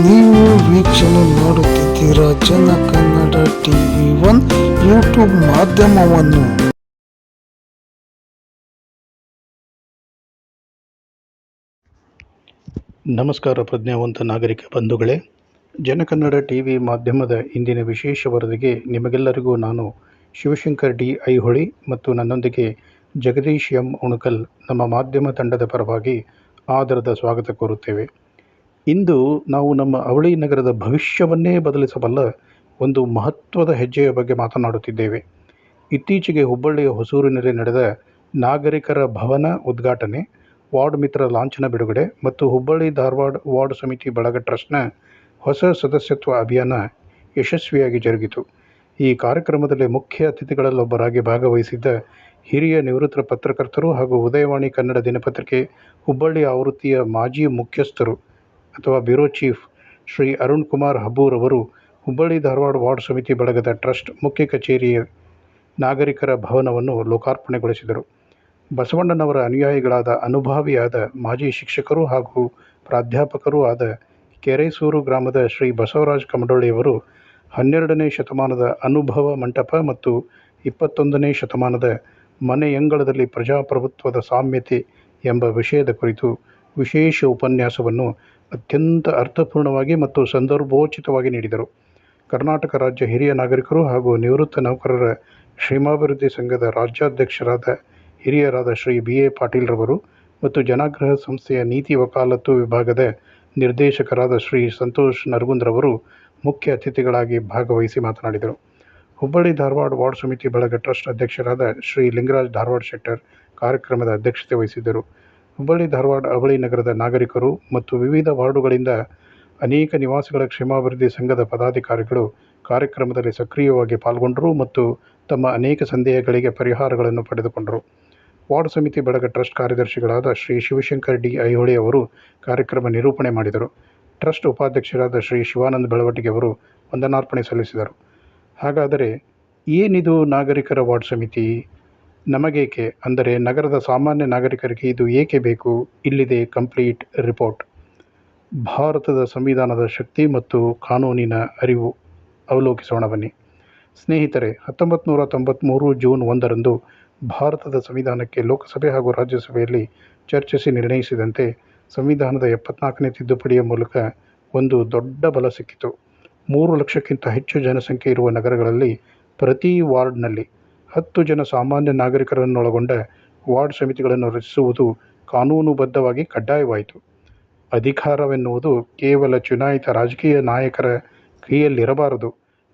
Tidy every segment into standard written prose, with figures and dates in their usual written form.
ನೀವು ವೀಕ್ಷಣೆ ಮಾಡುತ್ತಿದ್ದೀರಾ ಜನ ಕನ್ನಡ TV1 ಯೂಟ್ಯೂಬ್ ಮಾಧ್ಯಮವನ್ನು. ನಮಸ್ಕಾರ ಪ್ರಜ್ಞಾವಂತ ನಾಗರಿಕ ಬಂಧುಗಳೇ, ಜನಕನ್ನಡ TV ಮಾಧ್ಯಮದ ಇಂದಿನ ವಿಶೇಷ ವರದಿಗೆ ನಿಮಗೆಲ್ಲರಿಗೂ ನಾನು ಶಿವಶಂಕರ್ ಡಿ ಐಹೊಳಿ ಮತ್ತು ನನ್ನೊಂದಿಗೆ ಜಗದೀಶ್ ಎಂ ಉಣಕಲ್ ನಮ್ಮ ಮಾಧ್ಯಮ ತಂಡದ ಪರವಾಗಿ ಆದರದ ಸ್ವಾಗತ ಕೋರುತ್ತೇವೆ. ಇಂದು ನಾವು ನಮ್ಮ ಅವಳಿ ನಗರದ ಭವಿಷ್ಯವನ್ನೇ ಬದಲಿಸಬಲ್ಲ ಒಂದು ಮಹತ್ವದ ಹೆಜ್ಜೆಯ ಬಗ್ಗೆ ಮಾತನಾಡುತ್ತಿದ್ದೇವೆ. ಇತ್ತೀಚೆಗೆ ಹುಬ್ಬಳ್ಳಿಯ ಹೊಸೂರಿನಲ್ಲಿ ನಡೆದ ನಾಗರಿಕರ ಭವನ ಉದ್ಘಾಟನೆ, ವಾರ್ಡ್ ಮಿತ್ರ ಲಾಂಛನ ಬಿಡುಗಡೆ ಮತ್ತು ಹುಬ್ಬಳ್ಳಿ ಧಾರವಾಡ ವಾರ್ಡ್ ಸಮಿತಿ ಬಳಗ ಟ್ರಸ್ಟ್ನ ಹೊಸ ಸದಸ್ಯತ್ವ ಅಭಿಯಾನ ಯಶಸ್ವಿಯಾಗಿ ಜರುಗಿತು. ಈ ಕಾರ್ಯಕ್ರಮದಲ್ಲಿ ಮುಖ್ಯ ಅತಿಥಿಗಳಲ್ಲೊಬ್ಬರಾಗಿ ಭಾಗವಹಿಸಿದ್ದ ಹಿರಿಯ ನಿವೃತ್ತ ಪತ್ರಕರ್ತರು ಹಾಗೂ ಉದಯವಾಣಿ ಕನ್ನಡ ದಿನಪತ್ರಿಕೆ ಹುಬ್ಬಳ್ಳಿ ಆವೃತ್ತಿಯ ಮಾಜಿ ಮುಖ್ಯಸ್ಥರು ಅಥವಾ ಬ್ಯೂರೋ ಚೀಫ್ ಶ್ರೀ ಅರುಣ್ ಕುಮಾರ್ ಹಬ್ಬೂರ್ ಅವರು ಹುಬ್ಬಳ್ಳಿ ಧಾರವಾಡ ವಾರ್ಡ್ ಸಮಿತಿ ಬಳಗದ ಟ್ರಸ್ಟ್ ಮುಖ್ಯ ಕಚೇರಿಯ ನಾಗರಿಕರ ಭವನವನ್ನು ಲೋಕಾರ್ಪಣೆಗೊಳಿಸಿದರು. ಬಸವಣ್ಣನವರ ಅನುಯಾಯಿಗಳಾದ ಅನುಭಾವಿಯಾದ ಮಾಜಿ ಶಿಕ್ಷಕರು ಹಾಗೂ ಪ್ರಾಧ್ಯಾಪಕರೂ ಆದ ಕೆರೆಸೂರು ಗ್ರಾಮದ ಶ್ರೀ ಬಸವರಾಜ ಕಮಡೊಳ್ಳಿಯವರು 12ನೇ ಶತಮಾನದ ಅನುಭವ ಮಂಟಪ ಮತ್ತು 21ನೇ ಶತಮಾನದ ಮನೆಯಂಗಳದಲ್ಲಿ ಪ್ರಜಾಪ್ರಭುತ್ವದ ಸಾಮ್ಯತೆ ಎಂಬ ವಿಷಯದ ಕುರಿತು ವಿಶೇಷ ಉಪನ್ಯಾಸವನ್ನು ಅತ್ಯಂತ ಅರ್ಥಪೂರ್ಣವಾಗಿ ಮತ್ತು ಸಂದರ್ಭೋಚಿತವಾಗಿ ನೀಡಿದರು. ಕರ್ನಾಟಕ ರಾಜ್ಯ ಹಿರಿಯ ನಾಗರಿಕರು ಹಾಗೂ ನಿವೃತ್ತ ನೌಕರರ ಕ್ಷೇಮಾಭಿವೃದ್ಧಿ ಸಂಘದ ರಾಜ್ಯಾಧ್ಯಕ್ಷರಾದ ಹಿರಿಯರಾದ ಶ್ರೀ BA ಪಾಟೀಲ್ರವರು ಮತ್ತು ಜನಾಗ್ರಹ ಸಂಸ್ಥೆಯ ನೀತಿ ವಕಾಲತ್ತು ವಿಭಾಗದ ನಿರ್ದೇಶಕರಾದ ಶ್ರೀ ಸಂತೋಷ್ ನರಗುಂದ್ರವರು ಮುಖ್ಯ ಅತಿಥಿಗಳಾಗಿ ಭಾಗವಹಿಸಿ ಮಾತನಾಡಿದರು. ಹುಬ್ಬಳ್ಳಿ ಧಾರವಾಡ ವಾರ್ಡ್ ಸಮಿತಿ ಬಳಗ ಟ್ರಸ್ಟ್ ಅಧ್ಯಕ್ಷರಾದ ಶ್ರೀ ಲಿಂಗರಾಜ್ ಧಾರವಾಡ ಶೆಟ್ಟರ್ ಕಾರ್ಯಕ್ರಮದ ಅಧ್ಯಕ್ಷತೆ ವಹಿಸಿದ್ದರು. ಹುಬ್ಬಳ್ಳಿ ಧಾರವಾಡ ಅವಳಿ ನಗರದ ನಾಗರಿಕರು ಮತ್ತು ವಿವಿಧ ವಾರ್ಡುಗಳಿಂದ ಅನೇಕ ನಿವಾಸಿಗಳ ಕ್ಷೇಮಾಭಿವೃದ್ಧಿ ಸಂಘದ ಪದಾಧಿಕಾರಿಗಳು ಕಾರ್ಯಕ್ರಮದಲ್ಲಿ ಸಕ್ರಿಯವಾಗಿ ಪಾಲ್ಗೊಂಡರು ಮತ್ತು ತಮ್ಮ ಅನೇಕ ಸಂದೇಹಗಳಿಗೆ ಪರಿಹಾರಗಳನ್ನು ಪಡೆದುಕೊಂಡರು. ವಾರ್ಡ್ ಸಮಿತಿ ಬಳಗ ಟ್ರಸ್ಟ್ ಕಾರ್ಯದರ್ಶಿಗಳಾದ ಶ್ರೀ ಶಿವಶಂಕರ್ ಡಿ ಐಹೊಳಿ ಅವರು ಕಾರ್ಯಕ್ರಮ ನಿರೂಪಣೆ ಮಾಡಿದರು. ಟ್ರಸ್ಟ್ ಉಪಾಧ್ಯಕ್ಷರಾದ ಶ್ರೀ ಶಿವಾನಂದ ಬೆಳವಟಿಗೆ ಅವರು ವಂದನಾರ್ಪಣೆ ಸಲ್ಲಿಸಿದರು. ಹಾಗಾದರೆ ಏನಿದು ನಾಗರಿಕರ ವಾರ್ಡ್ ಸಮಿತಿ? ನಮಗೇಕೆ, ಅಂದರೆ ನಗರದ ಸಾಮಾನ್ಯ ನಾಗರಿಕರಿಗೆ ಇದು ಏಕೆ ಬೇಕು? ಇಲ್ಲಿದೆ ಕಂಪ್ಲೀಟ್ ರಿಪೋರ್ಟ್. ಭಾರತದ ಸಂವಿಧಾನದ ಶಕ್ತಿ ಮತ್ತು ಕಾನೂನಿನ ಅರಿವು ಅವಲೋಕಿಸೋಣ ಬನ್ನಿ. ಸ್ನೇಹಿತರೆ, 1993 ಜೂನ್ 1ರಂದು ಭಾರತದ ಸಂವಿಧಾನಕ್ಕೆ ಲೋಕಸಭೆ ಹಾಗೂ ರಾಜ್ಯಸಭೆಯಲ್ಲಿ ಚರ್ಚಿಸಿ ನಿರ್ಣಯಿಸಿದಂತೆ ಸಂವಿಧಾನದ 74ನೇ ತಿದ್ದುಪಡಿಯ ಮೂಲಕ ಒಂದು ದೊಡ್ಡ ಬಲ ಸಿಕ್ಕಿತು. 3 ಲಕ್ಷಕ್ಕಿಂತ ಹೆಚ್ಚು ಜನಸಂಖ್ಯೆ ಇರುವ ನಗರಗಳಲ್ಲಿ ಪ್ರತಿ ವಾರ್ಡ್ನಲ್ಲಿ 10 ಜನ ಸಾಮಾನ್ಯ ನಾಗರಿಕರನ್ನೊಳಗೊಂಡ ವಾರ್ಡ್ ಸಮಿತಿಗಳನ್ನು ರಚಿಸುವುದು ಕಾನೂನುಬದ್ಧವಾಗಿ ಕಡ್ಡಾಯವಾಯಿತು. ಅಧಿಕಾರವೆನ್ನುವುದು ಕೇವಲ ಚುನಾಯಿತ ರಾಜಕೀಯ ನಾಯಕರ ಕೈಯಲ್ಲಿರಬಾರದು,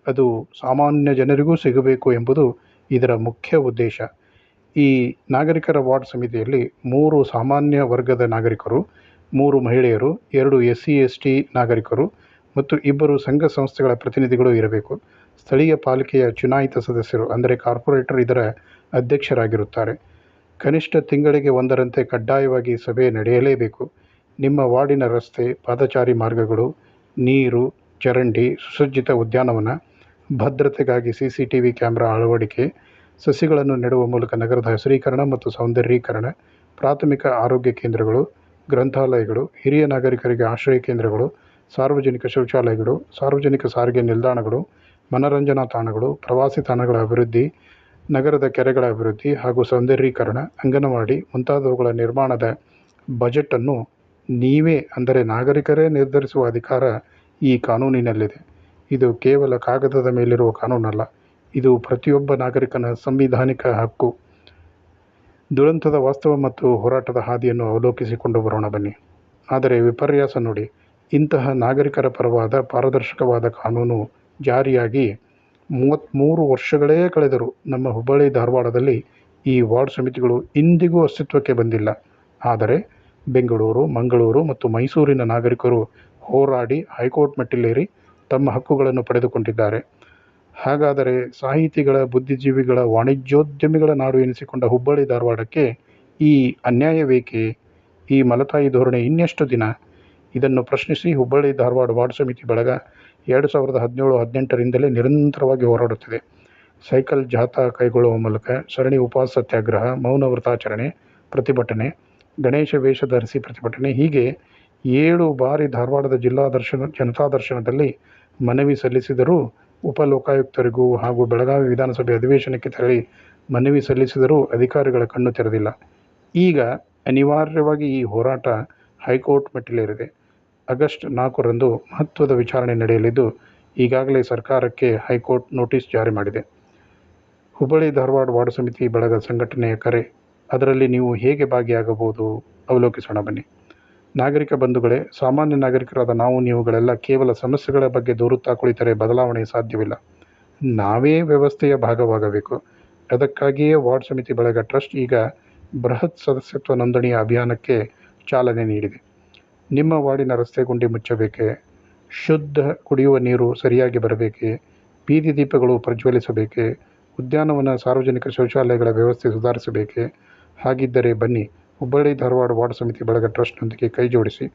ಅದು ಸಾಮಾನ್ಯ ಜನರಿಗೂ ಸಿಗಬೇಕು ಎಂಬುದು ಇದರ ಮುಖ್ಯ ಉದ್ದೇಶ. ಈ ನಾಗರಿಕರ ವಾರ್ಡ್ ಸಮಿತಿಯಲ್ಲಿ 3 ಸಾಮಾನ್ಯ ವರ್ಗದ ನಾಗರಿಕರು, 3 ಮಹಿಳೆಯರು, 2 SC/ST ನಾಗರಿಕರು ಮತ್ತು 2 ಸಂಘ ಸಂಸ್ಥೆಗಳ ಪ್ರತಿನಿಧಿಗಳು ಇರಬೇಕು. ಸ್ಥಳೀಯ ಪಾಲಿಕೆಯ ಚುನಾಯಿತ ಸದಸ್ಯರು ಅಂದರೆ ಕಾರ್ಪೊರೇಟರ್ ಇದರ ಅಧ್ಯಕ್ಷರಾಗಿರುತ್ತಾರೆ. ಕನಿಷ್ಠ ತಿಂಗಳಿಗೆ ಒಂದರಂತೆ ಕಡ್ಡಾಯವಾಗಿ ಸಭೆ ನಡೆಯಲೇಬೇಕು. ನಿಮ್ಮ ವಾರ್ಡಿನ ರಸ್ತೆ, ಪಾದಚಾರಿ ಮಾರ್ಗಗಳು, ನೀರು, ಚರಂಡಿ, ಸುಸಜ್ಜಿತ ಉದ್ಯಾನವನ, ಭದ್ರತೆಗಾಗಿ CCTV ಕ್ಯಾಮೆರಾ ಅಳವಡಿಕೆ, ಸಸಿಗಳನ್ನು ನೆಡುವ ಮೂಲಕ ನಗರದ ಹಸಿರೀಕರಣ ಮತ್ತು ಸೌಂದರ್ಯೀಕರಣ, ಪ್ರಾಥಮಿಕ ಆರೋಗ್ಯ ಕೇಂದ್ರಗಳು, ಗ್ರಂಥಾಲಯಗಳು, ಹಿರಿಯ ನಾಗರಿಕರಿಗೆ ಆಶ್ರಯ ಕೇಂದ್ರಗಳು, ಸಾರ್ವಜನಿಕ ಶೌಚಾಲಯಗಳು, ಸಾರ್ವಜನಿಕ ಸಾರಿಗೆ ನಿಲ್ದಾಣಗಳು, ಮನರಂಜನಾ ತಾಣಗಳು, ಪ್ರವಾಸಿ ತಾಣಗಳ ಅಭಿವೃದ್ಧಿ, ನಗರದ ಕೆರೆಗಳ ಅಭಿವೃದ್ಧಿ ಹಾಗೂ ಸೌಂದರ್ಯೀಕರಣ, ಅಂಗನವಾಡಿ ಮುಂತಾದವುಗಳ ನಿರ್ಮಾಣದ ಬಜೆಟನ್ನು ನೀವೇ ಅಂದರೆ ನಾಗರಿಕರೇ ನಿರ್ಧರಿಸುವ ಅಧಿಕಾರ ಈ ಕಾನೂನಿನಲ್ಲಿದೆ. ಇದು ಕೇವಲ ಕಾಗದದ ಮೇಲಿರುವ ಕಾನೂನಲ್ಲ, ಇದು ಪ್ರತಿಯೊಬ್ಬ ನಾಗರಿಕನ ಸಂವಿಧಾನಿಕ ಹಕ್ಕು. ದುರಂತದ ವಾಸ್ತವ ಮತ್ತು ಹೋರಾಟದ ಹಾದಿಯನ್ನು ಅವಲೋಕಿಸಿಕೊಂಡು ಬರೋಣ ಬನ್ನಿ. ಆದರೆ ವಿಪರ್ಯಾಸ ನೋಡಿ, ಇಂತಹ ನಾಗರಿಕರ ಪರವಾದ ಪಾರದರ್ಶಕವಾದ ಕಾನೂನು ಜಾರಿಯಾಗಿ 33 ವರ್ಷಗಳೇ ಕಳೆದರೂ ನಮ್ಮ ಹುಬ್ಬಳ್ಳಿ ಧಾರವಾಡದಲ್ಲಿ ಈ ವಾರ್ಡ್ ಸಮಿತಿಗಳು ಇಂದಿಗೂ ಅಸ್ತಿತ್ವಕ್ಕೆ ಬಂದಿಲ್ಲ. ಆದರೆ ಬೆಂಗಳೂರು, ಮಂಗಳೂರು ಮತ್ತು ಮೈಸೂರಿನ ನಾಗರಿಕರು ಹೋರಾಡಿ ಹೈಕೋರ್ಟ್ ಮೆಟ್ಟಿಲೇರಿ ತಮ್ಮ ಹಕ್ಕುಗಳನ್ನು ಪಡೆದುಕೊಂಡಿದ್ದಾರೆ. ಹಾಗಾದರೆ ಸಾಹಿತಿಗಳ, ಬುದ್ಧಿಜೀವಿಗಳ, ವಾಣಿಜ್ಯೋದ್ಯಮಿಗಳ ನಾಡು ಎನಿಸಿಕೊಂಡ ಹುಬ್ಬಳ್ಳಿ ಧಾರವಾಡಕ್ಕೆ ಈ ಅನ್ಯಾಯವೇಕೆ? ಈ ಮಲತಾಯಿ ಧೋರಣೆ ಇನ್ನೆಷ್ಟು ದಿನ? ಇದನ್ನು ಪ್ರಶ್ನಿಸಿ ಹುಬ್ಬಳ್ಳಿ ಧಾರವಾಡ ವಾರ್ಡ್ ಸಮಿತಿ ಬಳಗ 2017-18ರಿಂದಲೇ ನಿರಂತರವಾಗಿ ಹೋರಾಡುತ್ತಿದೆ. ಸೈಕಲ್ ಜಾಥಾ ಕೈಗೊಳ್ಳುವ ಮೂಲಕ ಸರಣಿ ಉಪವಾಸ ಸತ್ಯಾಗ್ರಹ, ಮೌನ ವ್ರತಾಚರಣೆ, ಪ್ರತಿಭಟನೆ, ಗಣೇಶ ವೇಷ ಧರಿಸಿ ಪ್ರತಿಭಟನೆ, ಹೀಗೆ 7 ಬಾರಿ ಧಾರವಾಡದ ಜನತಾ ದರ್ಶನದಲ್ಲಿ ಮನವಿ ಸಲ್ಲಿಸಿದರೂ, ಉಪಲೋಕಾಯುಕ್ತರಿಗೂ ಹಾಗೂ ಬೆಳಗಾವಿ ವಿಧಾನಸಭೆ ಅಧಿವೇಶನಕ್ಕೆ ತೆರಳಿ ಮನವಿ ಸಲ್ಲಿಸಿದರೂ ಅಧಿಕಾರಿಗಳ ಕಣ್ಣು ತೆರೆದಿಲ್ಲ. ಈಗ ಅನಿವಾರ್ಯವಾಗಿ ಈ ಹೋರಾಟ ಹೈಕೋರ್ಟ್ ಮೆಟ್ಟಿಲೇರಿದೆ. ಆಗಸ್ಟ್ 4ರಂದು ಮಹತ್ವದ ವಿಚಾರಣೆ ನಡೆಯಲಿದ್ದು, ಈಗಾಗಲೇ ಸರ್ಕಾರಕ್ಕೆ ಹೈಕೋರ್ಟ್ ನೋಟಿಸ್ ಜಾರಿ ಮಾಡಿದೆ. ಹುಬ್ಬಳ್ಳಿ ಧಾರವಾಡ ವಾರ್ಡ್ ಸಮಿತಿ ಬಳಗ ಸಂಘಟನೆಯ ಕರೆ, ಅದರಲ್ಲಿ ನೀವು ಹೇಗೆ ಭಾಗಿಯಾಗಬಹುದು ಅವಲೋಕಿಸೋಣ ಬನ್ನಿ. ನಾಗರಿಕ ಬಂಧುಗಳೇ, ಸಾಮಾನ್ಯ ನಾಗರಿಕರಾದ ನಾವು ನೀವುಗಳೆಲ್ಲ ಕೇವಲ ಸಮಸ್ಯೆಗಳ ಬಗ್ಗೆ ದೂರುತ್ತಾ ಕುಳಿತರೆ ಬದಲಾವಣೆ ಸಾಧ್ಯವಿಲ್ಲ. ನಾವೇ ವ್ಯವಸ್ಥೆಯ ಭಾಗವಾಗಬೇಕು. ಅದಕ್ಕಾಗಿಯೇ ವಾರ್ಡ್ ಸಮಿತಿ ಬಳಗ ಟ್ರಸ್ಟ್ ಈಗ ಬೃಹತ್ ಸದಸ್ಯತ್ವ ನೋಂದಣಿಯ ಅಭಿಯಾನಕ್ಕೆ ಚಾಲನೆ ನೀಡಿದೆ. ನಿಮ್ಮ ವಾರ್ಡಿನ ರಸ್ತೆ ಗುಂಡಿ ಮುಚ್ಚಬೇಕೆ? ಶುದ್ಧ ಕುಡಿಯುವ ನೀರು ಸರಿಯಾಗಿ ಬರಬೇಕೆ? ಬೀದಿ ದೀಪಗಳು ಪ್ರಜ್ವಲಿಸಬೇಕೆ? ಉದ್ಯಾನವನ, ಸಾರ್ವಜನಿಕ ಶೌಚಾಲಯಗಳ ವ್ಯವಸ್ಥೆ ಸುಧಾರಿಸಬೇಕೆ? ಹಾಗಿದ್ದರೆ ಬನ್ನಿ, ಹುಬ್ಬಳ್ಳಿ ಧಾರವಾಡ ವಾರ್ಡ್ ಸಮಿತಿ ಬಳಗ ಟ್ರಸ್ಟ್ನೊಂದಿಗೆ ಕೈ ಜೋಡಿಸಿ.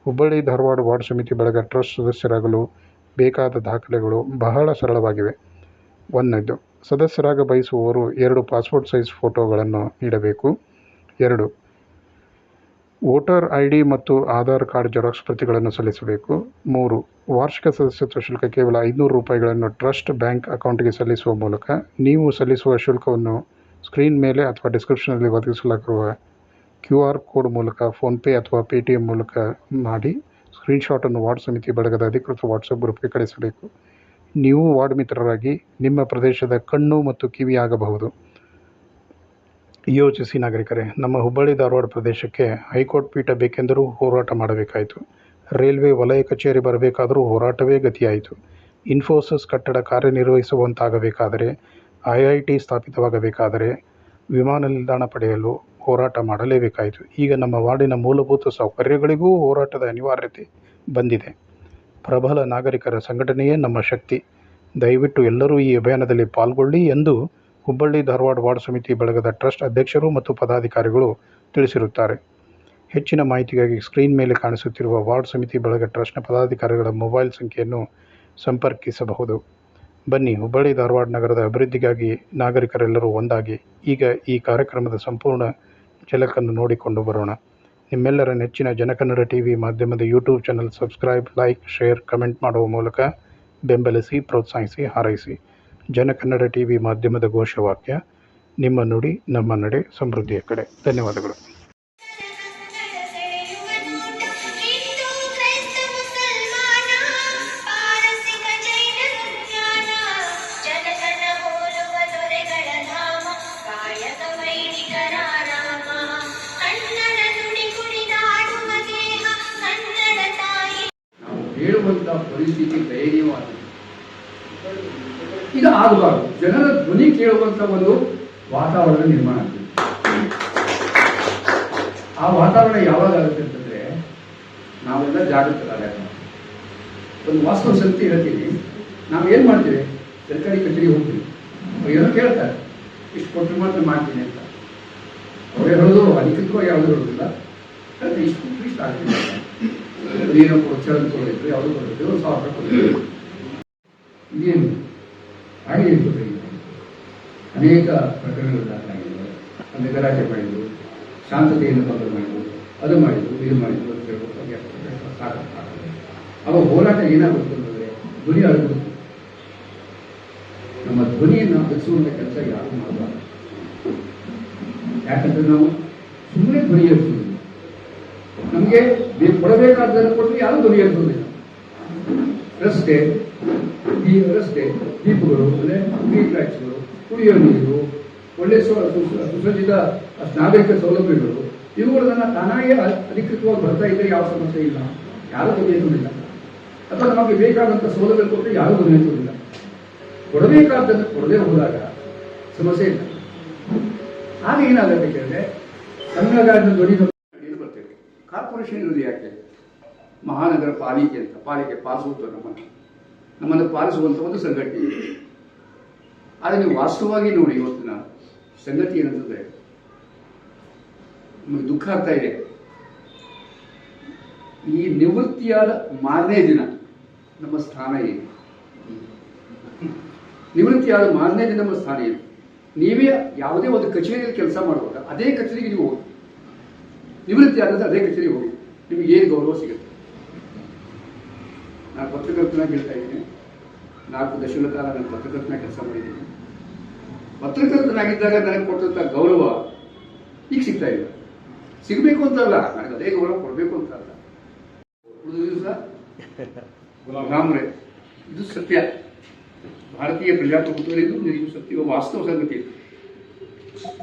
ಹುಬ್ಬಳ್ಳಿ ಧಾರವಾಡ ವಾರ್ಡ್ ಸಮಿತಿ ಬಳಗ ಟ್ರಸ್ಟ್ ಸದಸ್ಯರಾಗಲು ಬೇಕಾದ ದಾಖಲೆಗಳು ಬಹಳ ಸರಳವಾಗಿವೆ. 1. ಸದಸ್ಯರಾಗ ಬಯಸುವವರು 2 ಪಾಸ್ಪೋರ್ಟ್ ಸೈಜ್ ಫೋಟೋಗಳನ್ನು ನೀಡಬೇಕು. 2. ವೋಟರ್ ID ಮತ್ತು ಆಧಾರ್ ಕಾರ್ಡ್ ಜೆರಾಕ್ಸ್ ಪ್ರತಿಗಳನ್ನು ಸಲ್ಲಿಸಬೇಕು. 3. ವಾರ್ಷಿಕ ಸದಸ್ಯತ್ವ ಶುಲ್ಕ ಕೇವಲ 500 ರೂಪಾಯಿಗಳನ್ನು ಟ್ರಸ್ಟ್ ಬ್ಯಾಂಕ್ ಅಕೌಂಟ್ಗೆ ಸಲ್ಲಿಸುವ ಮೂಲಕ, ನೀವು ಸಲ್ಲಿಸುವ ಶುಲ್ಕವನ್ನು ಸ್ಕ್ರೀನ್ ಮೇಲೆ ಅಥವಾ ಡಿಸ್ಕ್ರಿಪ್ಷನ್ನಲ್ಲಿ ಒದಗಿಸಲಾಗಿರುವ QR ಕೋಡ್ ಮೂಲಕ, ಫೋನ್ಪೇ ಅಥವಾ ಪೇಟಿಎಂ ಮೂಲಕ ಮಾಡಿ ಸ್ಕ್ರೀನ್ಶಾಟನ್ನು ವಾರ್ಡ್ ಸಮಿತಿ ಬಳಗದ ಅಧಿಕೃತ ವಾಟ್ಸಪ್ ಗ್ರೂಪ್ಗೆ ಕಳಿಸಬೇಕು. ನೀವು ವಾರ್ಡ್ ಮಿತ್ರರಾಗಿ ನಿಮ್ಮ ಪ್ರದೇಶದ ಕಣ್ಣು ಮತ್ತು ಕಿವಿ ಆಗಬಹುದು. ಯೋಚಿಸಿ ನಾಗರಿಕರೇ, ನಮ್ಮ ಹುಬ್ಬಳ್ಳಿ ಧಾರವಾಡ ಪ್ರದೇಶಕ್ಕೆ ಹೈಕೋರ್ಟ್ ಪೀಠ ಬೇಕೆಂದರೂ ಹೋರಾಟ ಮಾಡಬೇಕಾಯಿತು. ರೈಲ್ವೆ ವಲಯ ಕಚೇರಿ ಬರಬೇಕಾದರೂ ಹೋರಾಟವೇ ಗತಿಯಾಯಿತು. ಇನ್ಫೋಸಿಸ್ ಕಟ್ಟಡ ಕಾರ್ಯನಿರ್ವಹಿಸುವಂತಾಗಬೇಕಾದರೆ, IIT ಸ್ಥಾಪಿತವಾಗಬೇಕಾದರೆ, ವಿಮಾನ ನಿಲ್ದಾಣ ಪಡೆಯಲು ಹೋರಾಟ ಮಾಡಲೇಬೇಕಾಯಿತು. ಈಗ ನಮ್ಮ ವಾರ್ಡಿನ ಮೂಲಭೂತ ಸೌಕರ್ಯಗಳಿಗೂ ಹೋರಾಟದ ಅನಿವಾರ್ಯತೆ ಬಂದಿದೆ. ಪ್ರಬಲ ನಾಗರಿಕರ ಸಂಘಟನೆಯೇ ನಮ್ಮ ಶಕ್ತಿ. ದಯವಿಟ್ಟು ಎಲ್ಲರೂ ಈ ಅಭಿಯಾನದಲ್ಲಿ ಪಾಲ್ಗೊಳ್ಳಿ ಎಂದು ಹುಬ್ಬಳ್ಳಿ ಧಾರವಾಡ ವಾರ್ಡ್ ಸಮಿತಿ ಬಳಗದ ಟ್ರಸ್ಟ್ ಅಧ್ಯಕ್ಷರು ಮತ್ತು ಪದಾಧಿಕಾರಿಗಳು ತಿಳಿಸಿರುತ್ತಾರೆ. ಹೆಚ್ಚಿನ ಮಾಹಿತಿಗಾಗಿ ಸ್ಕ್ರೀನ್ ಮೇಲೆ ಕಾಣಿಸುತ್ತಿರುವ ವಾರ್ಡ್ ಸಮಿತಿ ಬಳಗ ಟ್ರಸ್ಟ್ನ ಪದಾಧಿಕಾರಿಗಳ ಮೊಬೈಲ್ ಸಂಖ್ಯೆಯನ್ನು ಸಂಪರ್ಕಿಸಬಹುದು. ಬನ್ನಿ, ಹುಬ್ಬಳ್ಳಿ ಧಾರವಾಡ ನಗರದ ಅಭಿವೃದ್ಧಿಗಾಗಿ ನಾಗರಿಕರೆಲ್ಲರೂ ಒಂದಾಗಿ ಈಗ ಈ ಕಾರ್ಯಕ್ರಮದ ಸಂಪೂರ್ಣ ಝಲಕನ್ನು ನೋಡಿಕೊಂಡು ಬರೋಣ. ನಿಮ್ಮೆಲ್ಲರ ನೆಚ್ಚಿನ ಜನಕನ್ನಡ TV ಮಾಧ್ಯಮದ YouTube channel subscribe, like, share, comment ಮಾಡುವ ಮೂಲಕ ಬೆಂಬಲಿಸಿ, ಪ್ರೋತ್ಸಾಹಿಸಿ, ಹಾರೈಸಿ. ಜನಕನ್ನಡ TV ಮಾಧ್ಯಮದ ಘೋಷವಾಕ್ಯ: ನಿಮ್ಮ ನುಡಿ ನಮ್ಮ ನಡೆ, ಸಮೃದ್ಧಿಯ ಕಡೆ. ಧನ್ಯವಾದಗಳು. ಹೇಳುವಂಥ ಪರಿಸ್ಥಿತಿ ದಯನೀಯವಾಗಿದೆ. ಇದು ಆಗಬಾರ್ದು. ಜನರ ಧ್ವನಿ ಕೇಳುವಂಥ ಒಂದು ವಾತಾವರಣ ನಿರ್ಮಾಣ ಆಗ್ತದೆ. ಆ ವಾತಾವರಣ ಯಾವಾಗ ಆಗುತ್ತೆ ಅಂತಂದ್ರೆ ನಾವೆಲ್ಲ ಜಾಗೃತರಾದಾಗ. ಒಂದು ವಾಸ್ತವ ಸತ್ಯ ಹೇಳ್ತೀನಿ, ನಾವು ಏನು ಮಾಡ್ತೀವಿ, ಸರ್ಕಾರಿ ಕಚೇರಿ ಹೋಗ್ತೀವಿ, ಏನೋ ಕೇಳ್ತಾರೆ, ಇಷ್ಟು ಕೊಟ್ಟರೆ ಮಾತ್ರ ಮಾಡ್ತೀನಿ ಅಂತ. ಅವರೇ ಹೇಳೋದು ಅಧಿಕೃತವಾಗಿ ಯಾವುದು ಹೇಳೋದಿಲ್ಲ, ಇಷ್ಟು ಆಗ್ತೀನಿ ಏನೋ ಪ್ರೋತ್ಸಾಹ ಕೊಡಬೇಕು, ಯಾವುದು ಕೊಡಬೇಕು, 1,000 ರೂಪಾಯಿ ಕೊಡಬೇಕು. ಇದೇನು ಹಾಗೆ ಅನೇಕ ಪ್ರಕರಣಗಳು ದಾಖಲಾಗಿವೆ. ಅಂದರೆ ಗಲಾಟೆ ಮಾಡಿದ್ರು, ಶಾಂತತೆಯನ್ನು ಭಂಗ ಮಾಡಿದ್ರು, ಅದು ಮಾಡಿದ್ರು, ಇದು ಮಾಡಿದ್ರು ಅಂತ ಹೇಳ್ಬೋದು. ಸಾಕಾಗ್ತದೆ. ಅವಾಗ ಹೋರಾಟ ಏನಾಗುತ್ತೆ ಅಂತಂದರೆ ಧ್ವನಿ ಅಡಗುತ್ತೆ. ನಮ್ಮ ಧ್ವನಿಯನ್ನು ಬೆಳೆಸುವಂಥ ಕೆಲಸ ಯಾರು ಮಾಡಬಾರ್ದು. ಯಾಕಂದರೆ ನಾವು ಸುಮ್ಮನೆ ಧ್ವನಿ ಎರಿಸುವುದಿಲ್ಲ. ನಮಗೆ ಕೊಡಬೇಕಾದ್ದನ್ನು ಕೊಟ್ಟರೆ ಯಾರು ಧ್ವನಿ ಎರಿಸುವುದಿಲ್ಲ. ರಸ್ತೆ ದೀಪಗಳು, ಅಂದರೆ ಸ್ಟ್ರೀಟ್ ಲೈಟ್ಸ್ಗಳು, ಕುಡಿಯುವ ನೀರು, ಒಳ್ಳೆ ಸುಸಜ್ಜಿತ ನಾಗರಿಕ ಸೌಲಭ್ಯಗಳು, ಇವುಗಳನ್ನ ತಾನಾಗೇ ಅಧಿಕೃತವಾಗಿ ಬರ್ತಾ ಇದ್ದರೆ ಯಾವ ಸಮಸ್ಯೆ ಇಲ್ಲ, ಯಾರೂ ಧ್ವನಿ ಎತ್ತುವುದಿಲ್ಲ. ಅಥವಾ ನಮಗೆ ಬೇಕಾದಂಥ ಸೌಲಭ್ಯ ಕೊಟ್ಟರೆ ಯಾರೂ ಧ್ವನಿ ಎತ್ತುವುದಿಲ್ಲ. ಕೊಡಬೇಕಾದ್ದನ್ನು ಕೊಡದೇ ಹೋದಾಗ ಸಮಸ್ಯೆ ಇಲ್ಲ. ಆಗ ಏನಾಗುತ್ತೆ ಕೇಳಿದ್ರೆ ತಮಿಳುನಾಡಿನ ಧ್ವನಿ ಬರ್ತೇವೆ. ಕಾರ್ಪೊರೇಷನ್ ಇರೋದು ಯಾಕೆ? ಮಹಾನಗರ ಪಾಲಿಕೆ ಅಂತ, ಪಾಲಿಕೆ ಪಾಲಿಸುವುದು ನಮ್ಮನ್ನು ಪಾಲಿಸುವಂಥ ಒಂದು ಸಂಘಟನೆ ಇದೆ. ಆದರೆ ನೀವು ವಾಸ್ತವವಾಗಿ ನೋಡಿ, ಇವತ್ತಿನ ಸಂಗತಿ ಏನಂತಂದ್ರೆ ನಮಗೆ ದುಃಖ ಆಗ್ತಾ ಇದೆ. ಈ ನಿವೃತ್ತಿಯಾದ ಮಾರನೇ ದಿನ ನಮ್ಮ ಸ್ಥಾನ ಏನು? ನಿವೃತ್ತಿಯಾದ ಮಾರನೇ ದಿನ ನಮ್ಮ ಸ್ಥಾನ ಏನು? ನೀವೇ ಯಾವುದೇ ಒಂದು ಕಚೇರಿಯಲ್ಲಿ ಕೆಲಸ ಮಾಡುವಾಗ ಅದೇ ಕಚೇರಿಗೆ ನೀವು ಹೋಗಿ, ನಿವೃತ್ತಿ ಆದ ಅದೇ ಕಚೇರಿಗೆ ಹೋಗಿ, ನಿಮಗೆ ಏನು ಗೌರವ ಸಿಗುತ್ತೆ? ನಾನು ಪತ್ರಕರ್ತನಾಗಿ ಹೇಳ್ತಾ ಇದ್ದೀನಿ. 4 ದಶಕಗಳ ಕಾಲ ನಾನು ಪತ್ರಕರ್ತನಾಗಿ ಕೆಲಸ ಮಾಡಿದ್ದೀನಿ. ಪತ್ರಕರ್ತನಾಗಿದ್ದಾಗ ನನಗೆ ಕೊಟ್ಟಂಥ ಗೌರವ ಈಗ ಸಿಗ್ತಾ ಇಲ್ಲ. ಸಿಗಬೇಕು ಅಂತಲ್ಲ, ನನಗೆ ಅದೇ ಗೌರವ ಕೊಡಬೇಕು ಅಂತ ಅಲ್ಲ. ಉಳಿದ ದಿವಸ ಗುಲಾಮರೇ, ಇದು ಸತ್ಯ. ಭಾರತೀಯ ಪ್ರಜಾಪ್ರಭುತ್ವದಿಂದ ಇದು ಸತ್ಯ, ವಾಸ್ತವ ಸಂಗತಿ.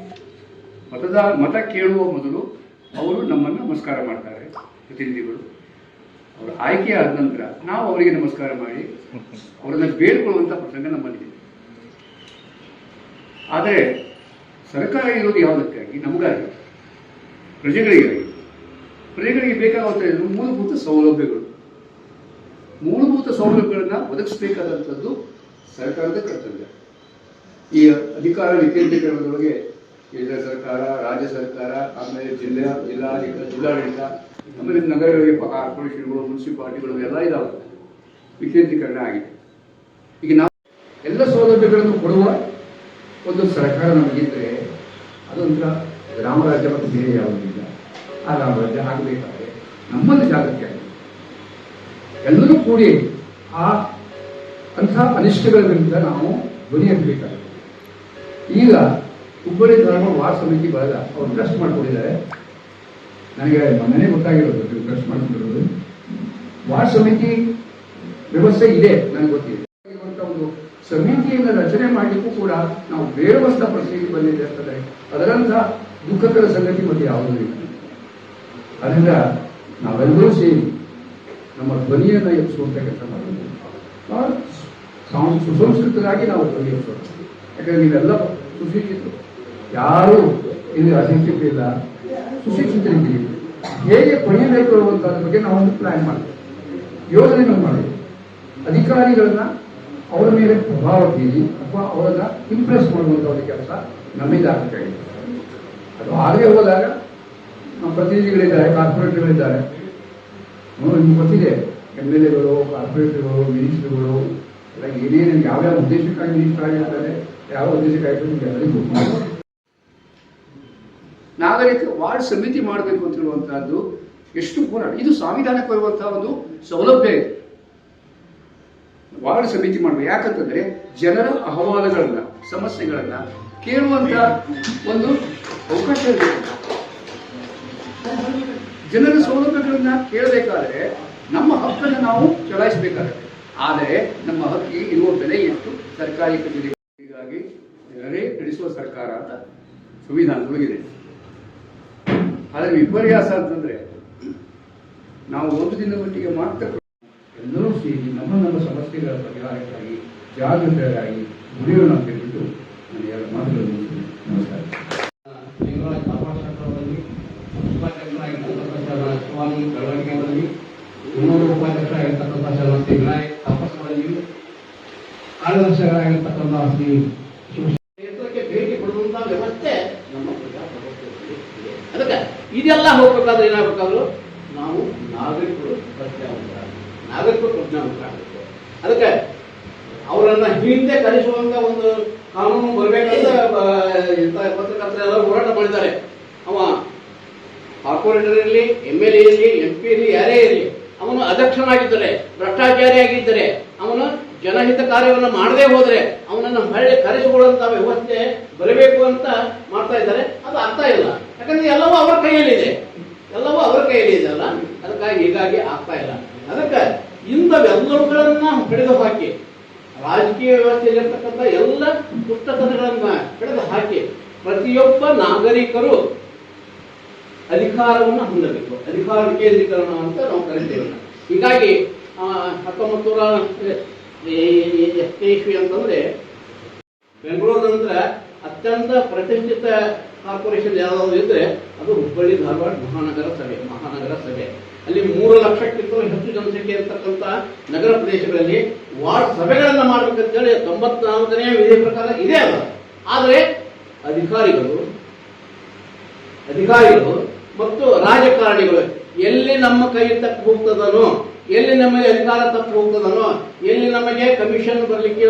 ಮತ ಕೇಳುವ ಮೊದಲು ಅವರು ನಮ್ಮನ್ನು ನಮಸ್ಕಾರ ಮಾಡ್ತಾರೆ, ಪ್ರತಿನಿಧಿಗಳು. ಅವರ ಆಯ್ಕೆ ಆದ ನಂತರ ನಾವು ಅವರಿಗೆ ನಮಸ್ಕಾರ ಮಾಡಿ ಅವರನ್ನು ಬೇಡ್ಕೊಳ್ಳುವಂಥ ಪ್ರಸಂಗ ನಮ್ಮಲ್ಲಿದೆ. ಆದರೆ ಸರ್ಕಾರ ಇರೋದು ಯಾವುದಕ್ಕಾಗಿ? ನಮಗಾಗಿ, ಪ್ರಜೆಗಳಿಗೆ ಬೇಕಾಗುವಂಥ ಮೂಲಭೂತ ಸೌಲಭ್ಯಗಳು. ಮೂಲಭೂತ ಸೌಲಭ್ಯಗಳನ್ನು ಒದಗಿಸಬೇಕಾದಂಥದ್ದು ಸರ್ಕಾರದ ಕರ್ತವ್ಯ. ಈ ಅಧಿಕಾರ ವಿಕೇಂದ್ರೀಕರಣದೊಳಗೆ ಕೇಂದ್ರ ಸರ್ಕಾರ, ರಾಜ್ಯ ಸರ್ಕಾರ, ಆಮೇಲೆ ಜಿಲ್ಲಾಡಳಿತ, ಆಮೇಲೆ ನಗರಗಳಿಗೆ ಕಾರ್ಪೊರೇಷನ್ಗಳು, ಮುನ್ಸಿಪಾಲಿಟಿಗಳು ಎಲ್ಲ ಇದಾವೆ. ವಿಕೇಂದ್ರೀಕರಣ ಆಗಿದೆ. ಈಗ ನಾವು ಎಲ್ಲ ಸೌಲಭ್ಯಗಳನ್ನು ಕೊಡುವ ಒಂದು ಸರ್ಕಾರ ನಮಗಿದ್ರೆ ಅದೊಂಥರ ಗ್ರಾಮ ರಾಜ್ಯ ಮತ್ತು ಬೇರೆ ಯಾವುದಿಲ್ಲ. ಆ ಗ್ರಾಮ ರಾಜ್ಯ ಆಗಬೇಕಾದ್ರೆ ನಮ್ಮಲ್ಲಿ ಜಾಗೃತಿ ಆಗಿದೆ. ಎಲ್ಲರೂ ಕೂಡಿ ಅಂಥ ಅನಿಷ್ಟಗಳ ವಿರುದ್ಧ ನಾವು ಧ್ವನಿ ಎತ್ತಬೇಕಾಗುತ್ತೆ. ಈಗ ಹುಬ್ಬಳ್ಳಿ ಧಾರವಾಡ ವಾರ್ಡ್ ಸಮಿತಿ ಬಳಗ ಅವರು ಟ್ರಸ್ಟ್ ಮಾಡ್ಕೊಂಡಿದ್ದಾರೆ. ನನಗೆ ಮೊನ್ನೆ ಗೊತ್ತಾಗಿರೋದು ಟ್ರಸ್ಟ್ ಮಾಡ್ಕೊಂಡಿರೋದು. ವಾರ್ಡ್ ಸಮಿತಿ ವ್ಯವಸ್ಥೆ ಇದೆ, ನನಗೆ ಗೊತ್ತಿದೆ. ಒಂದು ಸಮಿತಿಯನ್ನು ರಚನೆ ಮಾಡಲಿಕ್ಕೂ ಕೂಡ ನಾವು ಬೇಡುವಂಥ ಪರಿಸ್ಥಿತಿ ಬಂದಿದೆ ಅಂತಂದರೆ ಅದರಂಥ ದುಃಖಕರ ಸಂಗತಿ ಮತ್ತೆ ಯಾವುದೂ ಇಲ್ಲ. ಅದರಿಂದ ನಾವೆಲ್ಲರೂ ಸೇರಿ ನಮ್ಮ ಧ್ವನಿಯನ್ನು ಎಬ್ಬಿಸುವಂಥ ಕೆಲಸ ಮಾಡಬೇಕು. ಸುಸಂಸ್ಕೃತರಾಗಿ ನಾವು ಧ್ವನಿ ಎಬ್ಬಿಸೋಣ. ಯಾಕಂದ್ರೆ ನೀವೆಲ್ಲ ಸುಶಿಕ್ಷಿತರು, ಯಾರೂ ಇಲ್ಲಿ ಅಶಿಕ್ಷಿತರಿಲ್ಲ, ಸುಶಿಕ್ಷಿತರಿದ್ದೀವಿ. ಹೇಗೆ ಪಡೆಯಬೇಕು ಅನ್ನುವಂಥದ್ರ ಬಗ್ಗೆ ನಾವೊಂದು ಪ್ಲಾನ್ ಮಾಡ್ತೇವೆ, ಯೋಜನೆಗಳು ಮಾಡಿದ್ವಿ. ಅಧಿಕಾರಿಗಳನ್ನ ಅವರ ಮೇಲೆ ಪ್ರಭಾವ ಬೀರಿ ಅಥವಾ ಅವರನ್ನ ಇಂಪ್ರೆಸ್ ಮಾಡುವಂಥ ಒಂದು ಕೆಲಸ ನಮ್ಮಿಂದ ಆಗಬೇಕಾಗಿದೆ. ಅದು ಆಗದೆ ಹೋದಾಗ ನಮ್ಮ ಪ್ರತಿನಿಧಿಗಳಿದ್ದಾರೆ, ಕಾರ್ಪೊರೇಟರ್ಗಳಿದ್ದಾರೆ. ನಿಮ್ಗೆ ಗೊತ್ತಿದೆ, MLAಗಳು, ಕಾರ್ಪೊರೇಟರ್ಗಳು, ಮಿನಿಸ್ಟರ್ಗಳು ಎಲ್ಲ ಏನೇನು ಯಾವ್ಯಾವ ಉದ್ದೇಶಕ್ಕಾಗಿ ಮಿನಿಸ್ಟರ್ ಆಗಿರ್ತಾರೆ, ಯಾವ ಉದ್ದೇಶಕ್ಕಾಗಿ ನಿಮ್ಗೆ ಎಲ್ಲರಿಗೂ ಗೊತ್ತಿದೆ. ನಾಗರಿಕ ವಾರ್ಡ್ ಸಮಿತಿ ಮಾಡಬೇಕು ಅಂತ ಹೇಳುವಂತಹದ್ದು ಎಷ್ಟು ಹೋರಾಟ. ಇದು ಸಂವಿಧಾನಕ್ಕೆ ಬರುವಂತಹ ಒಂದು ಸೌಲಭ್ಯ ಇದೆ. ವಾರ್ಡ್ ಸಮಿತಿ ಮಾಡಬೇಕು. ಯಾಕಂತಂದ್ರೆ ಜನರ ಅಹವಾಲುಗಳನ್ನ, ಸಮಸ್ಯೆಗಳನ್ನ ಕೇಳುವಂತ ಒಂದು ಅವಕಾಶ ಇದೆ. ಜನರ ಸೌಲಭ್ಯಗಳನ್ನ ಕೇಳಬೇಕಾದ್ರೆ ನಮ್ಮ ಹಕ್ಕನ್ನು ನಾವು ಚಲಾಯಿಸಬೇಕಾಗುತ್ತೆ. ಆದರೆ ನಮ್ಮ ಹಕ್ಕಿಗೆ ಇರುವ ಬೆಲೆ ಎಷ್ಟು ಸರ್ಕಾರಿ ಕಚೇರಿ. ಹೀಗಾಗಿ ಜನರೇ ನಡೆಸುವ ಸರ್ಕಾರ ಅಂತ ಸಂವಿಧಾನದೊಳಗಿದೆ. ಆದರೆ ವಿಪರ್ಯಾಸ ಅಂತಂದ್ರೆ ನಾವು ಒಂದು ದಿನ ಮಟ್ಟಿಗೆ ಮಾತ್ರ ಎಲ್ಲರೂ ಸೇರಿ ನಮ್ಮ ಸಮಸ್ಯೆಗಳ ಪರಿಹಾರಕ್ಕಾಗಿ ಜಾಗೃತರಾಗಿ ದುಡಿಯೋಣ ಅಂತ ಹೇಳ್ಬಿಟ್ಟು ನಾನು ಎರಡು ಮಾತುಗಳನ್ನು ಮುಗಿಸ್ತೀನಿ. ನಮಸ್ಕಾರ. ಸ್ವಾಮಿ ಬೆಳವಣಿಗೆಗಳಲ್ಲಿ 300 ಉಪಾಧ್ಯಕ್ಷರಾಗಿರ್ತಕ್ಕಂಥ ಶ್ರೀ ವಿನಾಯಕ್ ತಪಸ್ಸುಗಳಲ್ಲಿ ಕಾರ್ಯದರ್ಶಿಗಳಾಗಿರ್ತಕ್ಕಂಥ ಶ್ರೀ ಕ್ಷೇತ್ರಕ್ಕೆ ಭೇಟಿ ಕೊಡುವಂತಹ ವ್ಯವಸ್ಥೆ ನಮ್ಮ ಪ್ರಜಾಪ್ರಭುತ್ವದಲ್ಲಿ ಇದೆ. ಅದಕ್ಕೆ ಇದೆಲ್ಲ ಹೋಗ್ಬೇಕಾದ್ರೆ ಏನಾಗಬೇಕಾದ್ರು ನಾವು ನಾಗರಿಕರು ಪ್ರಜ್ಞಾವಂತರಾಗಬೇಕು. ಅದಕ್ಕೆ ಅವರನ್ನ ಹಿಂದೆ ಕಲಿಸುವಂತ ಒಂದು ಕಾನೂನು ಬರಬೇಕಂತ ಪತ್ರಕರ್ತರೆಲ್ಲ ಹೋರಾಟ ಮಾಡಿದ್ದಾರೆ. ಅವ ಕಾರ್ಪೊರೇಟರ್ ಇರಲಿ, MLA ಇರಲಿ, MP ಇರಲಿ, ಯಾರೇ ಇರಲಿ, ಅವನು ಅಧ್ಯಕ್ಷನಾಗಿದ್ದರೆ, ಭ್ರಷ್ಟಾಚಾರಿಯಾಗಿದ್ದರೆ, ಅವನು ಜನಹಿತ ಕಾರ್ಯವನ್ನು ಮಾಡದೇ ಹೋದರೆ ಅವನನ್ನು ಹೊಳ್ಳಿ ಕರೆಸಿಕೊಳ್ಳುವಂತ ವ್ಯವಸ್ಥೆ ಬರಬೇಕು ಅಂತ ಮಾಡ್ತಾ ಇದ್ದಾರೆ. ಅದು ಅರ್ಥ ಇಲ್ಲ. ಯಾಕಂದ್ರೆ ಎಲ್ಲವೂ ಅವರ ಕೈಯಲ್ಲಿದೆ, ಅಲ್ಲ. ಅದಕ್ಕಾಗಿ ಹೀಗಾಗಿ ಆಗ್ತಾ ಇಲ್ಲ. ಅದಕ್ಕೆ ಇಂಥವೆಲ್ಲವುಗಳನ್ನ ಹಿಡಿದು ಹಾಕಿ ರಾಜಕೀಯ ವ್ಯವಸ್ಥೆಯಲ್ಲಿರ್ತಕ್ಕಂಥ ಎಲ್ಲ ಪುಸ್ತಕಗಳನ್ನ ಹಿಡಿದು ಹಾಕಿ ಪ್ರತಿಯೊಬ್ಬ ನಾಗರಿಕರು ಅಧಿಕಾರವನ್ನು ಹೊಂದಬೇಕು. ಅಧಿಕಾರ ವಿಕೇಂದ್ರೀಕರಣ ಅಂತ ನಾವು ಕರಿತೇವೆ. ಹೀಗಾಗಿ 1980 ಅಂತಂದ್ರೆ ಬೆಂಗಳೂರು ನಂತರ ಅತ್ಯಂತ ಪ್ರತಿಷ್ಠಿತ ಕಾರ್ಪೊರೇಷನ್ ಯಾವ್ದಾದ್ರು ಇದ್ರೆ ಅದು ಹುಬ್ಬಳ್ಳಿ ಧಾರವಾಡ ಮಹಾನಗರ ಸಭೆ. ಅಲ್ಲಿ 3 ಲಕ್ಷಕ್ಕಿಂತಲೂ ಹೆಚ್ಚು ಜನಸಂಖ್ಯೆ ಇರತಕ್ಕಂಥ ನಗರ ಪ್ರದೇಶಗಳಲ್ಲಿ ವಾರ್ಡ್ ಸಭೆಗಳನ್ನ ಮಾಡ್ಬೇಕಂತೇಳಿ 94ನೇ ವಿಧಿ ಪ್ರಕಾರ ಇದೆ ಅಲ್ಲ. ಆದರೆ ಅಧಿಕಾರಿಗಳು ಮತ್ತು ರಾಜಕಾರಣಿಗಳು ಎಲ್ಲಿ ನಮ್ಮ ಕೈ ತಪ್ಪು ಹೋಗ್ತದನೋ, ಎಲ್ಲಿ ನಮಗೆ ಅಧಿಕಾರ ತಪ್ಪು ಹೋಗ್ತದನೋ, ಎಲ್ಲಿ ನಮಗೆ ಕಮಿಷನ್ ಬರಲಿಕ್ಕೆ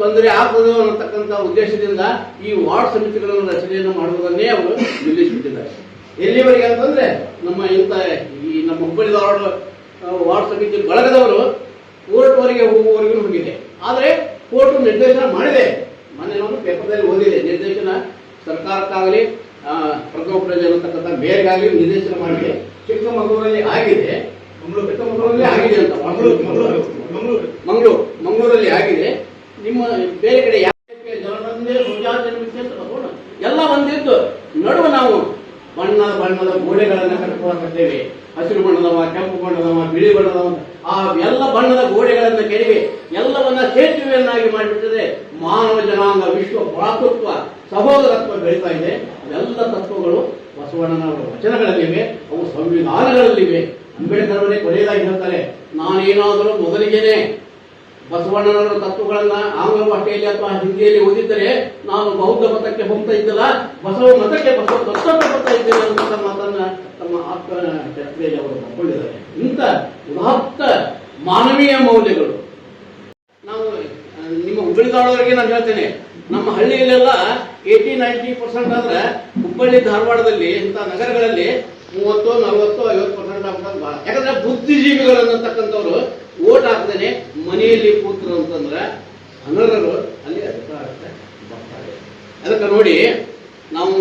ತೊಂದರೆ ಆಗ್ತದೋ ಅನ್ನತಕ್ಕಂಥ ಉದ್ದೇಶದಿಂದ ಈ ವಾರ್ಡ್ ಸಮಿತಿಗಳನ್ನು ರಚನೆಯನ್ನು ಮಾಡುವುದನ್ನೇ ಅವರು ನಿಲ್ಲಿಸಿಬಿಟ್ಟಿದ್ದಾರೆ. ಎಲ್ಲಿವರೆಗೆ ಅಂತಂದ್ರೆ ನಮ್ಮ ಹುಬ್ಬಳ್ಳಿ ಧಾರವಾಡ ವಾರ್ಡ್ ಸಮಿತಿ ಬಳಗದವರು ಮಾಡಿದೆ. ಮೊನ್ನೆ ನಾನು ಪೇಪರ್ದಲ್ಲಿ ಓದಿದೆ, ನಿರ್ದೇಶನ ಸರ್ಕಾರಕ್ಕಾಗಲಿ ಪ್ರಥಮ ಪ್ರಜೆ ಅನ್ನತಕ್ಕಂಥ ಮೇರೆಗಾಗಲಿ ನಿರ್ದೇಶನ ಮಾಡಿದೆ. ಚಿಕ್ಕಮಗಳೂರಲ್ಲಿ ಆಗಿದೆ, ಚಿಕ್ಕಮಗಳೂರಲ್ಲಿ ಆಗಿದೆ ಅಂತ, ಮಂಗಳೂರಲ್ಲಿ ಆಗಿದೆ. ನಿಮ್ಮ ಬೇರೆ ಕಡೆ ಜನರನ್ನೇ ಎಲ್ಲ ಒಂದಿದ್ದು ನಡುವೆ ನಾವು ಬಣ್ಣದ ಗೋಡೆಗಳನ್ನು ಕಟ್ಕೊಳ್ಳುತ್ತೇವೆ. ಹಸಿರು ಬಣ್ಣದವ, ಕೆಂಪು ಬಣ್ಣದವ, ಬಿಳಿ ಬಣ್ಣದವ, ಆ ಎಲ್ಲ ಬಣ್ಣದ ಗೋಡೆಗಳನ್ನು ಕೆಡವಿ ಎಲ್ಲವನ್ನ ಸೇತುವೆಯನ್ನಾಗಿ ಮಾಡಿಬಿಟ್ಟಿದೆ. ಮಾನವ ಜನಾಂಗ, ವಿಶ್ವ ಭ್ರಾತೃತ್ವ, ಸಹೋದರತ್ವ ಬೆಳೀತಾ ಇದೆ. ಎಲ್ಲ ತತ್ವಗಳು ಬಸವಣ್ಣನವರ ವಚನಗಳಲ್ಲಿವೆ, ಅವು ಸಂವಿಧಾನಗಳಲ್ಲಿವೆ. ಅಂಬೇಡ್ಕರ್ ಅವರೇ ಕೊನೆಯದಾಗಿ ಹೇಳ್ತಾರೆ, ನಾನೇನಾದರೂ ಮೊದಲಿಗೆನೆ ಬಸವಣ್ಣನವರ ತತ್ವಗಳನ್ನ ಆಂಗ್ಲ ಭಾಷೆಯಲ್ಲಿ ಅಥವಾ ಹಿಂದಿಯಲ್ಲಿ ಓದಿದ್ದರೆ ನಾನು ಬೌದ್ಧ ಮತಕ್ಕೆ ಹೋಗ್ತಾ ಇದ್ದಲ್ಲ, ಬಸವ ಮತಕ್ಕೆ ಬಸವ ತತ್ವಕ್ಕೆ ಬರ್ತಾ ಇದ್ದೇನೆ ಅನ್ನುವಂಥ ಮಾತನ್ನ ತಮ್ಮ ಆತ್ಮ ಚರ್ಚೆಯಲ್ಲಿ ಅವರು ತಗೊಂಡಿದ್ದಾರೆ. ಇಂಥ ಉದಾತ್ತ ಮಾನವೀಯ ಮೌಲ್ಯಗಳು ನಾವು ನಿಮ್ಮ ಹುಬ್ಬಳ್ಳಿ ನಾನು ಹೇಳ್ತೇನೆ, ನಮ್ಮ ಹಳ್ಳಿಯಲ್ಲೆಲ್ಲ 80-90% ಆದ್ರೆ ಹುಬ್ಬಳ್ಳಿ ಧಾರವಾಡದಲ್ಲಿ ಇಂಥ ನಗರಗಳಲ್ಲಿ 30-40-50% ಆಗ್ತದೆ. ಯಾಕಂದ್ರೆ ಬುದ್ಧಿಜೀವಿಗಳನ್ನತಕ್ಕಂಥವ್ರು ಓಟ್ ಹಾಕ್ದೇನೆ ಮನೆಯಲ್ಲಿ ಕೂತರು ಅಂತಂದ್ರೆ ಅನರ್ಹರು ಅಲ್ಲಿ ಅಧಿಕಾರಕ್ಕೆ ಬರ್ತಾರೆ. ಅದಕ್ಕೆ ನೋಡಿ, ನಾವು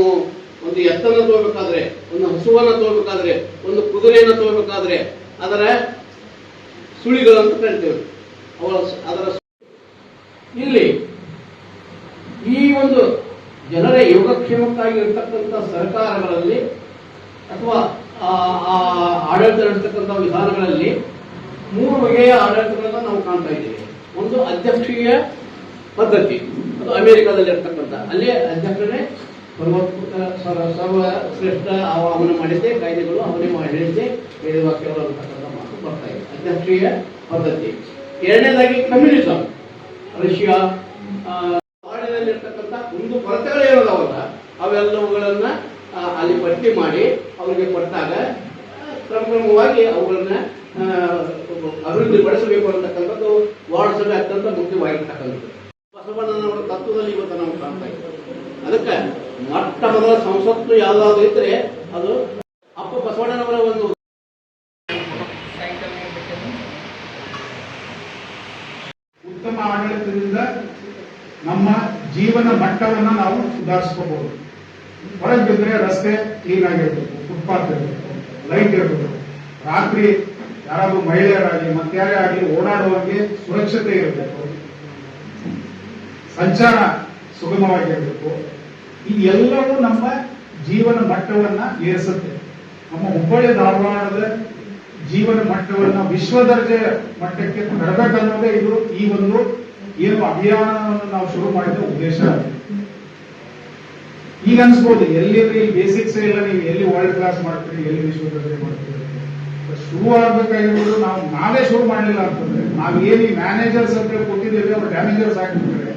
ಒಂದು ಎತ್ತನ್ನು ತಗೋಬೇಕಾದ್ರೆ, ಒಂದು ಹಸುವನ್ನು ತಗೋಬೇಕಾದ್ರೆ, ಒಂದು ಕುದುರೆಯನ್ನು ತಗೋಬೇಕಾದ್ರೆ ಅದರ ಸುಳಿಗಳಂತ ಕರಿತೇವೆ. ಅದರ ಇಲ್ಲಿ ಈ ಒಂದು ಜನರ ಯೋಗಕ್ಷೇಮಕ್ಕಾಗಿ ಇರ್ತಕ್ಕಂಥ ಸರ್ಕಾರಗಳಲ್ಲಿ ಅಥವಾ ಆಡಳಿತ ನಡೆಸ್ತಕ್ಕಂಥ ವಿಧಾನಗಳಲ್ಲಿ 3 ಬಗೆಯ ಆಡಳಿತಗಳನ್ನು ನಾವು ಕಾಣ್ತಾ ಇದ್ದೇವೆ. ಒಂದು ಅಧ್ಯಕ್ಷೀಯ ಪದ್ಧತಿ, ಅದು ಅಮೆರಿಕಾದಲ್ಲಿ ಇರ್ತಕ್ಕಂಥ, ಅಲ್ಲಿ ಅಧ್ಯಕ್ಷರೇ ಸರ್ವಶ್ರೇಷ್ಠ, ಅವನು ಮಾಡಿದ್ದೆ ಕಾಯ್ದೆಗಳು ಅವನೇ ಹೇಳಿದ್ದೆ ವೇದ ವಾಕ್ಯಗಳು ಅಂತಕ್ಕಂಥ ಮಾತು ಬರ್ತಾ ಇದೆ, ಅಧ್ಯಕ್ಷೀಯ ಪದ್ಧತಿ. ಎರಡನೇದಾಗಿ ಕಮ್ಯುನಿಸಂ, ರಷ್ಯಾ ಇರ್ತಕ್ಕಂಥ ಒಂದು ಕೊರತೆಗಳೇನದವಲ್ಲ ಅವೆಲ್ಲವುಗಳನ್ನ ಅಲ್ಲಿ ಪಟ್ಟಿ ಮಾಡಿ ಅವರಿಗೆ ಕೊಟ್ಟಾಗ ಕ್ರಮಕ್ರಮವಾಗಿ ಅವುಗಳನ್ನ ಅಭಿವೃದ್ಧಿ ಪಡಿಸಬೇಕು ಅಂತಕ್ಕಂಥದ್ದು ವಾರ್ಡ್ ಸಭೆ ಅತ್ಯಂತ ಮುಖ್ಯವಾಗಿರ್ತಕ್ಕಂಥದ್ದು. ಬಸವಣ್ಣನವರ ತತ್ವದಲ್ಲಿ ಇವತ್ತು ನಾವು ಕಾಣ್ತಾ ಇದ್ದೇವೆ. ಅದಕ್ಕೆ ಮೊಟ್ಟ ಮೊದಲ ಸಂಸತ್ತು ಯಾವುದಾದ್ರು ಇದ್ರೆ ಅದು ಅಪ್ಪ ಬಸವಣ್ಣನವರ ಒಂದು ಉತ್ತಮ ಆಡಳಿತದಿಂದ ನಮ್ಮ ಜೀವನ ಮಟ್ಟವನ್ನ ನಾವು ಸುಧಾರಿಸ್ಕೋಬಹುದು. ಹೊರಗೆ ಬಿದ್ದರೆ ರಸ್ತೆ ಕ್ಲೀನ್ ಆಗಿರ್ಬೇಕು, ಫುಟ್ಪಾತ್ ಇರಬೇಕು, ಲೈಟ್ ಇರಬೇಕು, ರಾತ್ರಿ ಯಾರಾದ್ರೂ ಮಹಿಳೆಯರಾಗಲಿ ಮತ್ತಾರೇ ಆಗಲಿ ಓಡಾಡುವಂಗೆ ಸುರಕ್ಷತೆ ಇರಬೇಕು, ಸಂಚಾರ ಸುಗಮವಾಗಿರಬೇಕು. ಈ ಎಲ್ಲವೂ ನಮ್ಮ ಜೀವನ ಮಟ್ಟವನ್ನ ಏರಿಸುತ್ತೆ. ನಮ್ಮ ಹುಬ್ಬಳ್ಳಿ ಧಾರವಾಡದ ಜೀವನ ಮಟ್ಟವನ್ನ ವಿಶ್ವ ದರ್ಜೆ ಮಟ್ಟಕ್ಕೆ ತರಬೇಕನ್ನೋದೇ ಇದು ಈ ಒಂದು ಏನು ಅಭಿಯಾನವನ್ನು ನಾವು ಶುರು ಮಾಡಿದ ಉದ್ದೇಶ. ಈಗ ಅನ್ಸ್ಬೋದು ಎಲ್ಲಿ ಬೇಸಿಕ್ಸ್ ಇಲ್ಲ, ನೀವು ಎಲ್ಲಿ ವರ್ಲ್ಡ್ ಕ್ಲಾಸ್ ಮಾಡ್ತೀರಿ, ಎಲ್ಲಿ ವಿಶ್ವ ದರ್ಜೆ ಮಾಡ್ತೀರಿ. ಶುರು ಆಗ್ಬೇಕಾಗಿರೋದು ನಾವೇ ಶುರು ಮಾಡಲಿಲ್ಲ ಅಂತಂದ್ರೆ, ನಾವೇನು ಮ್ಯಾನೇಜರ್ಸ್ ಅಂತ ಕೊಟ್ಟಿದ್ದೇವೆ ಅವ್ರು ಡ್ಯಾಮೇಜರ್ಸ್ ಆಗಿರ್ತಾರೆ.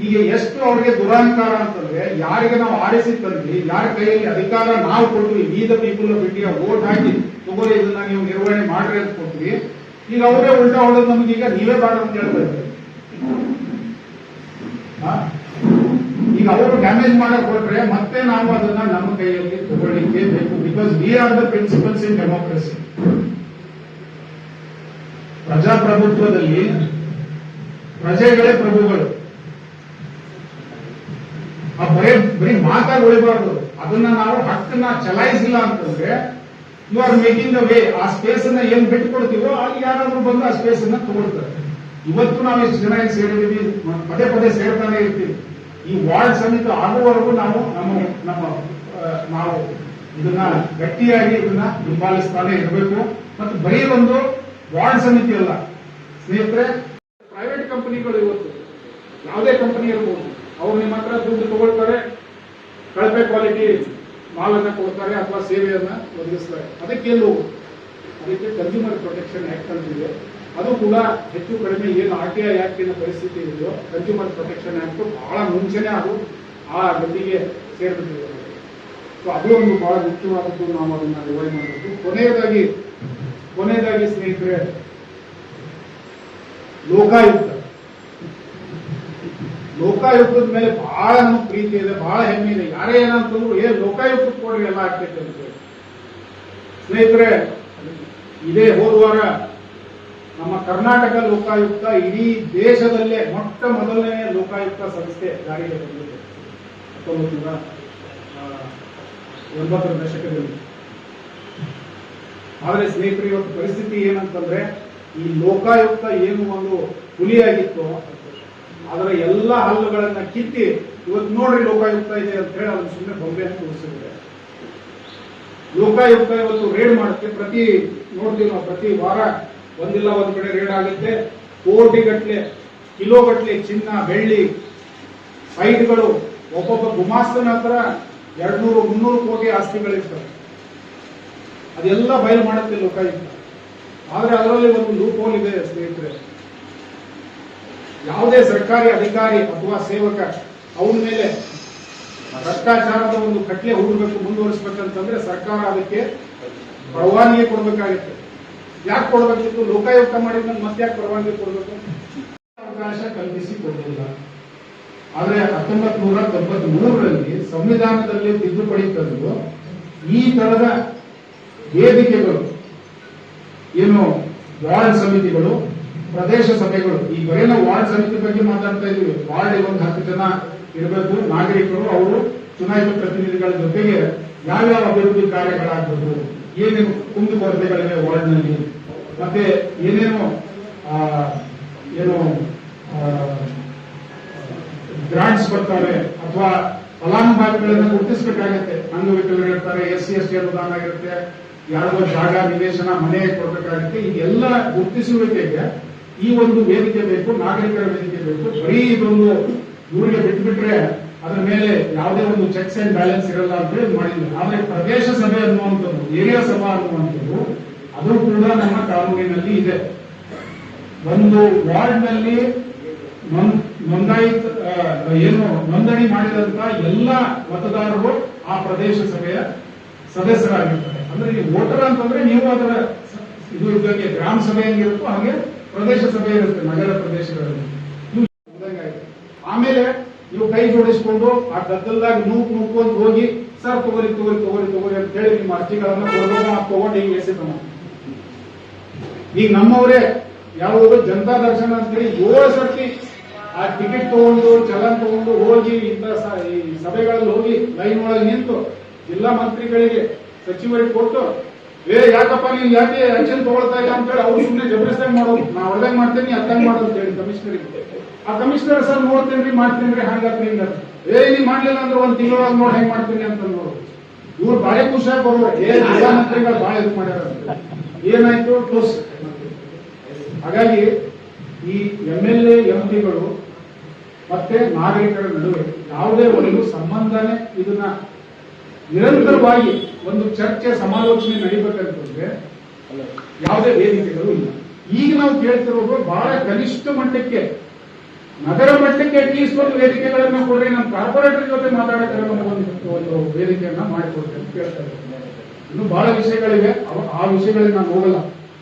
ಈಗ ಎಷ್ಟು ಅವ್ರಿಗೆ ದುರಹಂಕಾರ ಅಂತಂದ್ರೆ, ಯಾರಿಗೆ ನಾವು ಆರಿಸಿ ತಂದ್ವಿ, ಯಾರ ಕೈಯಲ್ಲಿ ಅಧಿಕಾರ ನಾವು ಕೊಟ್ವಿ, we the people of India vote ಹಾಕಿ ತಗೋರಿ ಇದನ್ನ ನೀವು ನಿರ್ವಹಣೆ ಮಾಡ್ರಿ ಅಂತ ಕೊಟ್ವಿ. ಈಗ ಅವರೇ ಉಲ್ಟಾ ಹೊಡೆದು ನಮ್ಗೀಗ ನೀವೇ ಬೇಡ ಅಂತ ಹೇಳ್ತಾ ಇದ್ದಾರೆ. ಈಗ ಅವರು ಡ್ಯಾಮೇಜ್ ಮಾಡಕ್ ಹೊರಟ್ರೆ ಮತ್ತೆ ನಾವು ಅದನ್ನ ನಮ್ಮ ಕೈಯಲ್ಲಿ ತಗೊಳ್ಳಿಕ್ಕೆ ಬೇಕು. Because we are the principles in democracy. ಪ್ರಜಾಪ್ರಭುತ್ವದಲ್ಲಿ ಪ್ರಜೆಗಳೇ ಪ್ರಭುಗಳು. ಬರೀ ಮಾತಾಗಿ ಉಳಿಬಾರ್ದು. ಅದನ್ನ ನಾವು ಹಕ್ಕನ್ನ ಚಲಾಯಿಸಿಲ್ಲ ಅಂತಂದ್ರೆ you are making the way. ಆ ಸ್ಪೇಸ್ ಅನ್ನ ಏನ್ ಬಿಟ್ಟು ಕೊಡ್ತೀವೋ ಅಲ್ಲಿ ಯಾರಾದ್ರೂ ಬಂದು ಆ ಸ್ಪೇಸ್ ಅನ್ನ ತಗೊಳ್ತಾರೆ. ಇವತ್ತು ನಾವು ಎಷ್ಟು ಜನ ಸೇರಿದೀವಿ, ಪದೇ ಪದೇ ಸೇರ್ತಾನೆ ಇರ್ತೀವಿ. ಈ ವಾರ್ಡ್ ಸಮಿತಿ ಆಗುವವರೆಗೂ ನಾವು ನಾವು ಇದನ್ನ ಗಟ್ಟಿಯಾಗಿ ಇದನ್ನ ಹಿಂಬಾಲಿಸ್ತಾನೆ ಇರಬೇಕು. ಮತ್ತು ಬರೀ ಒಂದು ವಾರ್ಡ್ ಸಮಿತಿ ಅಲ್ಲ ಸ್ನೇಹಿತರೆ, ಪ್ರೈವೇಟ್ ಕಂಪನಿಗಳು ಇವತ್ತು ಯಾವುದೇ ಕಂಪನಿ ಇರಬಹುದು, ಅವ್ರು ನಿಮ್ಮ ಹತ್ರ ದುಡ್ಡು ತಗೊಳ್ತಾರೆ, ಕಳಪೆ ಕ್ವಾಲಿಟಿ ಮಾಲನ್ನ ಕೊಡ್ತಾರೆ ಅಥವಾ ಸೇವೆಯನ್ನ ಒದಗಿಸ್ತಾರೆ. ಅದಕ್ಕೆ ಎಲ್ಲಿ ಹೋಗುತ್ತೆ? ಅದಕ್ಕೆ ಕನ್ಸ್ಯೂಮರ್ ಪ್ರೊಟೆಕ್ಷನ್ ಆಕ್ಟ್ ಅಂತಿದೆ. ಅದು ಕೂಡ ಹೆಚ್ಚು ಕಡಿಮೆ ಏನು RTI ಆಕ್ಟಿನ ಪರಿಸ್ಥಿತಿ ಇದೆಯೋ, ಕನ್ಸ್ಯೂಮರ್ ಪ್ರೊಟೆಕ್ಷನ್ ಆಕ್ಟ್ ಬಹಳ ಮುಂಚೆನೆ ಅದು ಆ ಗತಿಗೆ ಸೇರ್ಬಿಟ್ಟಿದೆ. ಸೊ ಅದು ಒಂದು ಬಹಳ ಮುಖ್ಯವಾದದ್ದು, ನಾವು ಅದನ್ನ ರಿವೈಸ್ ಮಾಡಬೇಕು. ಕೊನೆಯದಾಗಿ ಸ್ನೇಹಿತರೆ, ಲೋಕಾಯುಕ್ತದ ಮೇಲೆ ಬಹಳ ನಮ್ಗೆ ಪ್ರೀತಿ ಇದೆ, ಬಹಳ ಹೆಮ್ಮೆ ಇದೆ. ಯಾರೇ ಏನಂತಂದ್ರು ಲೋಕಾಯುಕ್ತ ಕೊಡ್ರಿ ಎಲ್ಲ ಆಗ್ತೈತೆ ಅಂತ. ಸ್ನೇಹಿತರೆ, ಇದೇ ಹೋದ ವಾರ ನಮ್ಮ ಕರ್ನಾಟಕ ಲೋಕಾಯುಕ್ತ ಇಡೀ ದೇಶದಲ್ಲೇ ಮೊಟ್ಟ ಮೊದಲನೇ ಲೋಕಾಯುಕ್ತ ಸಂಸ್ಥೆ ಜಾರಿಗೆ ಬಂದಿದೆ 1980ರ ದಶಕದಲ್ಲಿ. ಆದರೆ ಸ್ನೇಹಿತರೆ, ಇವತ್ತು ಪರಿಸ್ಥಿತಿ ಏನಂತಂದ್ರೆ, ಈ ಲೋಕಾಯುಕ್ತ ಏನು ಒಂದು ಹುಲಿಯಾಗಿತ್ತು, ಅದರ ಎಲ್ಲ ಹಲ್ಲುಗಳನ್ನ ಕಿತ್ತಿ ಇವತ್ತು ನೋಡ್ರಿ ಲೋಕಾಯುಕ್ತ ಇದೆ ಅಂತ ಹೇಳಿ ಅದನ್ನು ಸುಮ್ಮನೆ ಬೊಂಬೆ ಅಂತ ತೋರಿಸಿದ್ರೆ, ಲೋಕಾಯುಕ್ತ ಇವತ್ತು ರೇಡ್ ಮಾಡುತ್ತೆ. ನೋಡ್ತೀವಿ ನಾವು ಪ್ರತಿ ವಾರ ಒಂದಿಲ್ಲ ಒಂದ್ ಕಡೆ ರೇಡ್ ಆಗುತ್ತೆ. ಕೋಟಿಗಟ್ಲೆ ಕಿಲೋಗಟ್ಲೆ ಚಿನ್ನ ಬೆಳ್ಳಿ ಸೈಟ್ಗಳು, ಒಬ್ಬೊಬ್ಬ ಗುಮಾಸ್ತನ ಹತ್ರ 200-300 ಕೋಟಿ ಆಸ್ತಿಗಳಿರ್ತವೆ. ಅದೆಲ್ಲ ಬಯಲು ಮಾಡುತ್ತೆ ಲೋಕಾಯುಕ್ತ. ಆದ್ರೆ ಅದರಲ್ಲಿ ಒಂದು ಲೂಪ್ ಹೋಲ್ ಇದೆ ಸ್ನೇಹಿತರೆ. ಯಾವುದೇ ಸರ್ಕಾರಿ ಅಧಿಕಾರಿ ಅಥವಾ ಸೇವಕ ಅವನ ಮೇಲೆ ಭ್ರಷ್ಟಾಚಾರದ ಒಂದು ಕಟ್ಲೆ ಹೂಡಬೇಕು, ಮುಂದುವರಿಸಬೇಕಂತಂದ್ರೆ ಸರ್ಕಾರ ಅದಕ್ಕೆ ಪರವಾನಗಿ ಕೊಡಬೇಕಾಗಿತ್ತು. ಯಾಕೆ ಕೊಡಬೇಕಿತ್ತು? ಲೋಕಾಯುಕ್ತ ಮಾಡಿದ್ಮೇಲೆ ಮತ್ತೆ ಯಾಕೆ ಪರವಾನಗಿ ಕೊಡಬೇಕು? ಅವಕಾಶ ಕಲ್ಪಿಸಿ ಕೊಡಲಿಲ್ಲ. ಆದ್ರೆ 1993ರಲ್ಲಿ ಸಂವಿಧಾನದಲ್ಲಿ ತಿದ್ದುಪಡಿ ತಂದು ಈ ತರದ ವೇದಿಕೆಗಳು, ಏನು ವಾರ್ಡ್ ಸಮಿತಿಗಳು, ಪ್ರದೇಶ ಸಭೆಗಳು, ಈ ಬರೀ ನಾವು ವಾರ್ಡ್ ಸಮಿತಿ ಬಗ್ಗೆ ಮಾತಾಡ್ತಾ ಇದೀವಿ. ವಾರ್ಡ್ ಒಂದು 10 ಜನ ಇರಬೇಕು ನಾಗರಿಕರು, ಅವರು ಚುನಾಯಿತ ಪ್ರತಿನಿಧಿಗಳ ಜೊತೆಗೆ ಯಾವ್ಯಾವ ಅಭಿವೃದ್ಧಿ ಕಾರ್ಯಗಳಾಗಬೇಕು, ಏನೇನು ಕುಂದುಕೊರತೆಗಳಿವೆ ವಾರ್ಡ್ನಲ್ಲಿ, ಮತ್ತೆ ಏನೇನು ಗ್ರಾಂಟ್ಸ್ ಬರ್ತಾರೆ ಅಥವಾ ಫಲಾನುಭವಿಗಳನ್ನ ಗುರುತಿಸಬೇಕಾಗತ್ತೆ. ಅಂಗವಿಕಲರಿರ್ತಾರೆ, SC ST ಅನುದಾನ ಇರುತ್ತೆ, ಯಾರಿಗೋ ಜಾಗ ನಿವೇಶನ ಮನೆ ಕೊಡಬೇಕಾಗುತ್ತೆ. ಇದೆಲ್ಲ ಗುರುತಿಸುವಿಕೆಗೆ ಈ ಒಂದು ವೇದಿಕೆ ಬೇಕು, ನಾಗರಿಕರ ವೇದಿಕೆ ಬೇಕು. ಬರೀ ಇದೊಂದು ಇವರಿಗೆ ಬಿಟ್ಬಿಟ್ರೆ ಅದರ ಮೇಲೆ ಯಾವುದೇ ಒಂದು ಚೆಕ್ಸ್ ಅಂಡ್ ಬ್ಯಾಲೆನ್ಸ್ ಇರಲ್ಲ ಅಂತ ಹೇಳಿ ಮಾಡಿದ್ವಿ. ಆದ್ರೆ ಪ್ರದೇಶ ಸಭೆ ಅನ್ನುವಂಥದ್ದು, ಏರಿಯಾ ಸಭಾ ಅನ್ನುವಂಥದ್ದು, ಅದು ಕೂಡ ನಮ್ಮ ಕಾನೂನಿನಲ್ಲಿ ಇದೆ. ಒಂದು ವಾರ್ಡ್ ನಲ್ಲಿ ನೋಂದಣಿ ಮಾಡಿದಂತ ಎಲ್ಲ ಮತದಾರರು ಆ ಪ್ರದೇಶ ಸಭೆಯ ಸದಸ್ಯರಾಗಿರ್ತಾರೆ. ಅಂದ್ರೆ ನೀವು ವೋಟರ್ ಅಂತಂದ್ರೆ ನೀವು ಅದರ ಇದು ಇದ್ದಂಗೆ ಗ್ರಾಮ ಸಭೆ ಹೆಂಗಿರುತ್ತೋ ಹಾಗೆ ಪ್ರದೇಶ ಸಭೆ ಇರುತ್ತೆ ನಗರ ಪ್ರದೇಶಗಳಲ್ಲಿ. ಆಮೇಲೆ ನೀವು ಕೈ ಜೋಡಿಸಿಕೊಂಡು ಆ ಗದ್ದಲ್ದಾಗ ನೂಕು ಅಂತ ಹೋಗಿ, ಸರ್ ತಗೋರಿ ಅಂತ ಹೇಳಿ ನಿಮ್ಮ ಅರ್ಜಿಗಳನ್ನ ತಗೊಂಡು ಹಿಂಗೆ ಎಸೆತ. ಈಗ ನಮ್ಮವರೇ ಯಾವುದೋ ಜನತಾ ದರ್ಶನ ಅಂತೇಳಿ 7 ಸರ್ತಿ ಆ ಟಿಕೆಟ್ ತಗೊಂಡು ಚಲನ್ ತಗೊಂಡು ಹೋಗಿ ಇಂಥ ಈ ಸಭೆಗಳಲ್ಲಿ ಹೋಗಿ ಲೈನ್ ಒಳಗೆ ನಿಂತು ಜಿಲ್ಲಾ ಮಂತ್ರಿಗಳಿಗೆ ಸಚಿವರಿಗೆ ಕೊಟ್ಟು, ಯಾಕಪ್ಪ ನೀವು ಯಾಕೆ ಆಕ್ಷನ್ ತಗೊಳ್ತಾ ಇಲ್ಲ ಅಂತ ಹೇಳಿ ಅವ್ರು ಸುಮ್ಮನೆ ಜಬರ್ದಸ್ತಾಗಿ ಮಾಡೋದು. ನಾ ಹೊಡೆದಂಗ್ ಮಾಡ್ತೇನೆ, ಅರ್ಥಂಗ್ ಮಾಡೋದು ಅಂತ ಹೇಳಿ ಕಮಿಷನರಿಗೆ. ಆ ಕಮಿಷನರ್ ಸರ್ ನೋಡ್ತೇನ್ರಿ ಮಾಡ್ತೇನ್ರಿ ಹಂಗತ್ರಿ ಹಿಂಗ, ನೀ ಮಾಡ್ಲಿಲ್ಲ ಅಂದ್ರೆ 1 ತಿಂಗಳೊಳಗ ನೋಡಿ ಹೆಂಗ್ ಮಾಡ್ತೀನಿ ಅಂತ ನೋಡು. ಇವ್ರು ಬಾಳೆ ಖುಷಿಯಾಗಿ ಬರೋರು, ಜಿಲ್ಲಾ ಮಂತ್ರಿಗಳು ಬಾಳ ಇದು ಮಾಡ್ಯಾರ. ಏನಾಯ್ತು ಟೋಸ್. ಹಾಗಾಗಿ ಈ MLA MP ಗಳು ಮತ್ತೆ ನಾಗರಿಕರ ನಡುವೆ ಯಾವುದೇ ಒಂದು ಸಂಬಂಧನೇ, ಇದನ್ನ ನಿರಂತರವಾಗಿ ಒಂದು ಚರ್ಚೆ ಸಮಾಲೋಚನೆ ನಡೀಬೇಕಂತಂದ್ರೆ ಯಾವುದೇ ವೇದಿಕೆಗಳು ಇಲ್ಲ. ಈಗ ನಾವು ಕೇಳ್ತಿರೋದು ಬಹಳ ಕನಿಷ್ಠ ಮಟ್ಟಕ್ಕೆ, ನಗರ ಮಟ್ಟಕ್ಕೆ ಅಟ್ಲೀಸ್ಟ್ ಒಂದು ವೇದಿಕೆಗಳನ್ನ ಕೊಡ್ರಿ, ನಮ್ಮ ಕಾರ್ಪೊರೇಟರ್ ಜೊತೆ ಮಾತಾಡಕ್ಕೆ ಒಂದು ವೇದಿಕೆಯನ್ನ ಮಾಡಿಕೊಡ್ರಿ ಅಂತ ಕೇಳ್ತಾ ಇದ್ದಾರೆ. ಇನ್ನು ಬಹಳ ವಿಷಯಗಳಿವೆ, ಆ ವಿಷಯಗಳಿಗೆ ನಾನು ಹೋಗಲ್ಲ.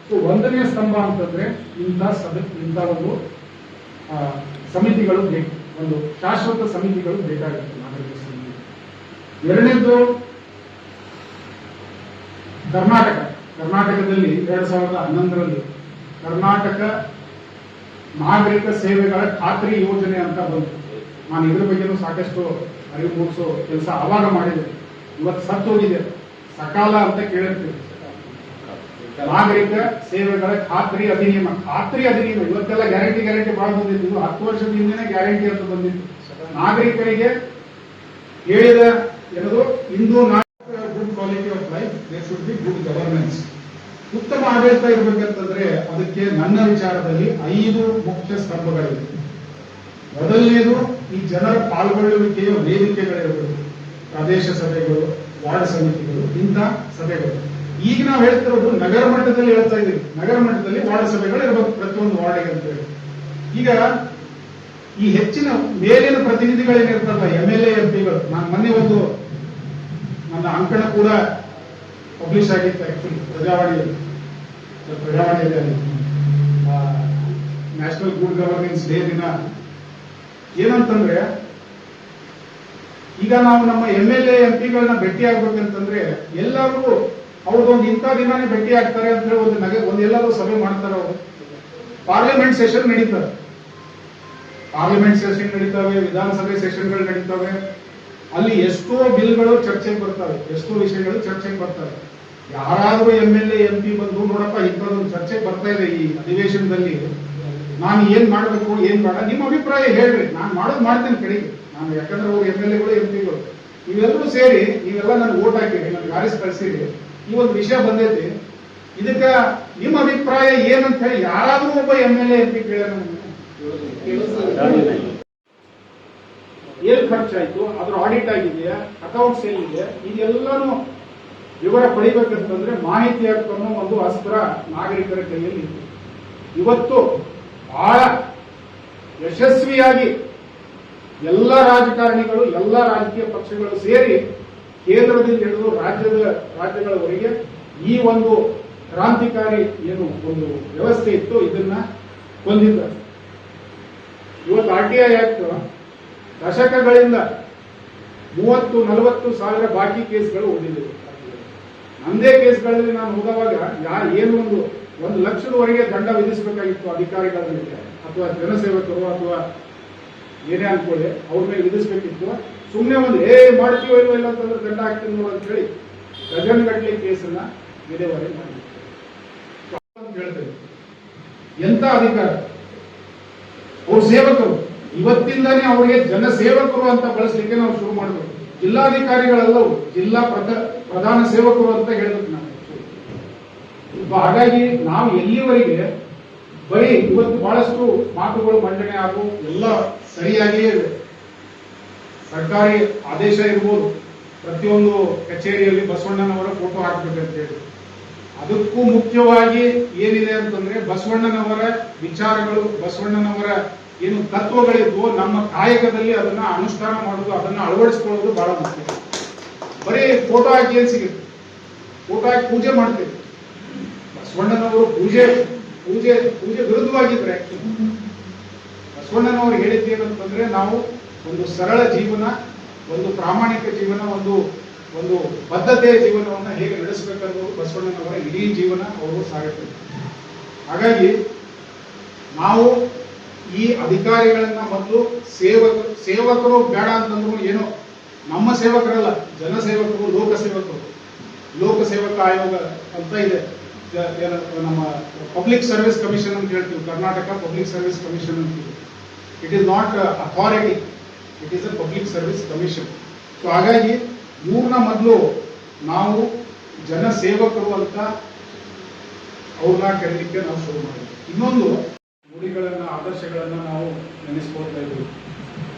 ಸೊ 1ನೇ ಸ್ತಂಭ ಅಂತಂದ್ರೆ ಇಂಥ ಒಂದು ಸಮಿತಿಗಳು ಬೇಕು, ಒಂದು ಶಾಶ್ವತ ಸಮಿತಿಗಳು ಬೇಕಾಗುತ್ತೆ ನಾಗರಿಕ ಸಮಿತಿ. 2ನೇದು ಕರ್ನಾಟಕದಲ್ಲಿ 2011ರಲ್ಲಿ ಕರ್ನಾಟಕ ನಾಗರಿಕ ಸೇವೆಗಳ ಖಾತ್ರಿ ಯೋಜನೆ ಅಂತ ಬಂತು. ನಾನು ಇದ್ರ ಬಗ್ಗೆನೂ ಸಾಕಷ್ಟು ಅರಿವು ಮೂಡಿಸೋ ಕೆಲಸ ಆವಾಗ ಮಾಡಿದೆ. ಇವತ್ತು ಸತ್ತು ಹೋಗಿದೆ. ಸಕಾಲ ಅಂತ ಕೇಳಿರ್ತೀವಿ. ನಾಗರಿಕ ಸೇವೆಗಳ ಖಾತ್ರಿ ಅಧಿನಿಯಮ ಇವತ್ತೆಲ್ಲ ಗ್ಯಾರಂಟಿ ಬಹಳ ಬಂದಿತ್ತು. 10 ವರ್ಷದ ಹಿಂದೆನೇ ಗ್ಯಾರಂಟಿ ಅಂತ ಬಂದಿತ್ತು. ನಾಗರಿಕರಿಗೆ ಹೇಳಿದ ಏನದು, ಇಂದು good quality of life, there should be good governance. ಉತ್ತಮ ಆಡಳಿತ ಇರಬೇಕಂತಂದ್ರೆ ಅದಕ್ಕೆ ನನ್ನ ವಿಚಾರದಲ್ಲಿ 5 ಮುಖ್ಯ ಸ್ತಂಭಗಳಿವೆ. ಮೊದಲನೇದು ಈ ಜನರ ಪಾಲ್ಗೊಳ್ಳುವಿಕೆಯ ವೇದಿಕೆಗಳಿರಬೇಕು. ಪ್ರದೇಶ ಸಭೆಗಳು, ವಾರ್ಡ್ ಸಮಿತಿಗಳು, ಇಂಥ ಸಭೆಗಳು. ಈಗ ನಾವು ಹೇಳ್ತಿರೋದು ನಗರ ಮಟ್ಟದಲ್ಲಿ ಹೇಳ್ತಾ ಇದ್ದೀವಿ. ನಗರ ಮಟ್ಟದಲ್ಲಿ ವಾರ್ಡ್ ಸಭೆಗಳು ಇರಬೇಕು ಪ್ರತಿಯೊಂದು ವಾರ್ಡ್ಗೆ ಅಂತ ಹೇಳಿ. ಈಗ ಈ ಹೆಚ್ಚಿನ ಮೇಲಿನ ಪ್ರತಿನಿಧಿಗಳೇನಿರ್ತಾರಲ್ಲ, MLA MP ಗಳು, ನಾನು ಮೊನ್ನೆ ಒಂದು ನನ್ನ ಅಂಕಣ ಕೂಡ ಪಬ್ಲಿಷ್ ಆಗಿತ್ತು. ಆಕ್ಚುಲಿ ಪ್ರಜಾವಾಣಿಯಲ್ಲಿ ನ್ಯಾಷನಲ್ ಗುಡ್ ಗವರ್ನೆನ್ಸ್ ಡೇ ದಿನ ಏನಂತಂದ್ರೆ, ಈಗ ನಾವು ನಮ್ಮ MLA MP ಗಳನ್ನ ಭೇಟಿ ಆಗ್ಬೇಕಂತಂದ್ರೆ ಎಲ್ಲರಿಗೂ ಅವ್ರದ್ದೊಂದು ಇಂಥ ದಿನಾನೇ ಭೇಟಿ ಆಗ್ತಾರೆ ಅಂತ ಹೇಳಿ ಒಂದು ಎಲ್ಲರೂ ಸಭೆ ಮಾಡ್ತಾರೆ ಅವರು. ಪಾರ್ಲಿಮೆಂಟ್ ಸೆಷನ್ ನಡೀತದೆ, ಪಾರ್ಲಿಮೆಂಟ್ ಸೆಷನ್ ನಡೀತವೆ, ವಿಧಾನಸಭೆ ಸೆಷನ್ಗಳು ನಡೀತವೆ. ಅಲ್ಲಿ ಎಷ್ಟೋ ಬಿಲ್ಗಳು ಚರ್ಚೆಗೆ ಬರ್ತವೆ, ಎಷ್ಟೋ ವಿಷಯಗಳು ಚರ್ಚೆಗೆ ಬರ್ತವೆ. ಯಾರಾದ್ರೂ MLA MP ಬಂದು ನೋಡಪ್ಪ ಇಂಥದ್ದೊಂದು ಚರ್ಚೆಗೆ ಬರ್ತಾ ಇದೆ ಈ ಅಧಿವೇಶನದಲ್ಲಿ, ನಾನು ಏನ್ ಮಾಡ್ಬೇಕು ಏನ್ ಬೇಡ ನಿಮ್ಮ ಅಭಿಪ್ರಾಯ ಹೇಳ್ರಿ, ನಾನು ಮಾಡೋದು ಮಾಡ್ತೇನೆ ಕಡೆಗೆ. ನಾನು ಯಾಕಂದ್ರೆ ಅವ್ರು MLAಗಳು MP ಗಳು ಇವೆಲ್ಲರೂ ಸೇರಿ ನೀವೆಲ್ಲ ನನ್ಗೆ ಓಟ್ ಹಾಕಿರಿ, ನನ್ಗೆ ಆರಿಸಿ ಕಳಿಸಿರಿ, ಈ ಒಂದು ವಿಷಯ ಬಂದೈತಿ, ಇದಕ್ಕ ನಿಮ್ಮ ಅಭಿಪ್ರಾಯ ಏನಂತ ಹೇಳಿ ಯಾರಾದ್ರೂ ಒಬ್ಬ MLA MP ಕೇಳ ಏನ್ ಖರ್ಚಾಯ್ತು, ಅದ್ರ ಆಡಿಟ್ ಆಗಿದೆಯಾ, ಅಕೌಂಟ್ಸ್ ಏನಿದೆ, ಇದೆಲ್ಲಾನು ವಿವರ ಪಡಿಬೇಕಂತಂದ್ರೆ ಮಾಹಿತಿ ಹಕ್ಕನ್ನು ಒಂದು ಅಸ್ತ್ರ ನಾಗರಿಕರ ಕೈಯಲ್ಲಿ ಇದೆ. ಇವತ್ತು ಬಹಳ ಯಶಸ್ವಿಯಾಗಿ ಎಲ್ಲ ರಾಜಕಾರಣಿಗಳು, ಎಲ್ಲ ರಾಜಕೀಯ ಪಕ್ಷಗಳು ಸೇರಿ ಕೇಂದ್ರದಿಂದ ಹಿಡಿದು ರಾಜ್ಯಗಳವರೆಗೆ ಈ ಒಂದು ಕ್ರಾಂತಿಕಾರಿ ಏನು ಒಂದು ವ್ಯವಸ್ಥೆ ಇತ್ತು ಇದನ್ನ ಹೊಂದಿದ್ದಾರೆ. ಇವತ್ತು RTI ಆಕ್ಟ್ ದಶಕಗಳಿಂದ 30-40 ಸಾವಿರ ಬಾಕಿ ಕೇಸ್ಗಳು ಉಳಿದಿವೆ. ನಂದೇ ಕೇಸ್ಗಳಲ್ಲಿ ನಾನು ಹೋದವಾಗ ಏನು ಒಂದು ಲಕ್ಷದವರೆಗೆ ದಂಡ ವಿಧಿಸಬೇಕಾಗಿತ್ತು ಅಧಿಕಾರಿಗಳ ಮೇಲೆ ಅಥವಾ ಜನಸೇವಕರು ಅಥವಾ ಏನೇ ಅನ್ಕೊಳ್ಳಿ ಅವ್ರ ಮೇಲೆ ವಿಧಿಸಬೇಕಿತ್ತು. ಸುಮ್ಮನೆ ಒಂದು ಮಾಡ್ತೀವೋ ಇಲ್ವೋ ಇಲ್ಲ ಅಂತಂದ್ರೆ ದಂಡ ಹಾಕ್ತೀನಿ ಅಂತ ಹೇಳಿ ಡಜನ್ ಗಟ್ಟಲೆ ಕೇಸನ್ನ ವಿಲೇವಾರಿ ಮಾಡಿ ಅಂತ ಹೇಳ್ತೇವೆ. ಎಂತ ಅಧಿಕಾರ, ಅವ್ರ ಸೇವಕರು ಇವತ್ತಿಂದಾನೇ ಅವರಿಗೆ ಜನಸೇವಕರು ಅಂತ ಬಳಸಲಿಕ್ಕೆ ನಾವು ಶುರು ಮಾಡಬೇಕು. ಜಿಲ್ಲಾಧಿಕಾರಿಗಳೆಲ್ಲವೂ ಜಿಲ್ಲಾ ಪ್ರಧಾನ ಸೇವಕರು ಅಂತ ಹೇಳ್ಬೇಕು ನಾವು. ಹಾಗಾಗಿ ನಾವು ಎಲ್ಲಿವರೆಗೆ ಬರೀ ಇವತ್ತು ಬಹಳಷ್ಟು ಮಾತುಗಳು ಮಂಡನೆ ಆಗು ಎಲ್ಲ ಸರಿಯಾಗಿಯೇ ಇದೆ. ಸರ್ಕಾರಿ ಆದೇಶ ಇರ್ಬೋದು, ಪ್ರತಿಯೊಂದು ಕಚೇರಿಯಲ್ಲಿ ಬಸವಣ್ಣನವರ ಫೋಟೋ ಹಾಕ್ಬೇಕಂತ ಹೇಳಿ. ಅದಕ್ಕೂ ಮುಖ್ಯವಾಗಿ ಏನಿದೆ ಅಂತಂದ್ರೆ ಬಸವಣ್ಣನವರ ವಿಚಾರಗಳು, ಬಸವಣ್ಣನವರ ಏನು ತತ್ವಗಳಿದ್ವು ನಮ್ಮ ಕಾಯಕದಲ್ಲಿ ಅದನ್ನ ಅನುಷ್ಠಾನ ಮಾಡೋದು, ಅದನ್ನ ಅಳವಡಿಸಿಕೊಳ್ಳೋದು ಬಹಳ ಮುಖ್ಯ. ಬರೀ ಫೋಟೋ ಹಾಕಿ ಏನ್ ಸಿಗುತ್ತೆ, ಫೋಟೋ ಹಾಕಿ ಪೂಜೆ ಮಾಡ್ತೇವೆ. ಬಸವಣ್ಣನವರು ಪೂಜೆ ವಿರುದ್ಧವಾಗಿದ್ರೆ ಬಸವಣ್ಣನವರು ಹೇಳಿದ್ದೇನಂತಂದ್ರೆ ನಾವು ಒಂದು ಸರಳ ಜೀವನ, ಒಂದು ಪ್ರಾಮಾಣಿಕ ಜೀವನ, ಒಂದು ಬದ್ಧತೆಯ ಜೀವನವನ್ನು ಹೇಗೆ ನಡೆಸಬೇಕನ್ನೋದು ಬಸವಣ್ಣನವರ ಇಡೀ ಜೀವನ ಅವರು ಸಾಗುತ್ತದೆ. ಹಾಗಾಗಿ ನಾವು ಈ ಅಧಿಕಾರಿಗಳನ್ನ ಮತ್ತು ಸೇವಕರು ಬೇಡ ಅಂತಂದ್ರು ಏನೋ ನಮ್ಮ ಸೇವಕರಲ್ಲ, ಜನಸೇವಕರು, ಲೋಕಸೇವಕ ಆಯೋಗ ಅಂತ ಇದೆ. ನಮ್ಮ ಪಬ್ಲಿಕ್ ಸರ್ವಿಸ್ ಕಮಿಷನ್ ಅಂತ ಹೇಳ್ತೀವಿ, ಕರ್ನಾಟಕ ಪಬ್ಲಿಕ್ ಸರ್ವಿಸ್ ಕಮಿಷನ್ ಅಂತೀವಿ. It is not authority, it is a public service commission. So ಹಾಗಾಗಿ ಇವ್ರನ್ನ ಮೊದಲು ನಾವು ಜನಸೇವಕರು ಅಂತ ಅವ್ರನ್ನ ಕರೀಲಿಕ್ಕೆ ನಾವು ಶುರು ಮಾಡಿದ್ವಿ. ಇನ್ನೊಂದು ನುಡಿಗಳನ್ನ, ಆದರ್ಶಗಳನ್ನ ನಾವು ನೆನೆಸ್ಕೊಳ್ತಾ ಇದ್ದೀವಿ.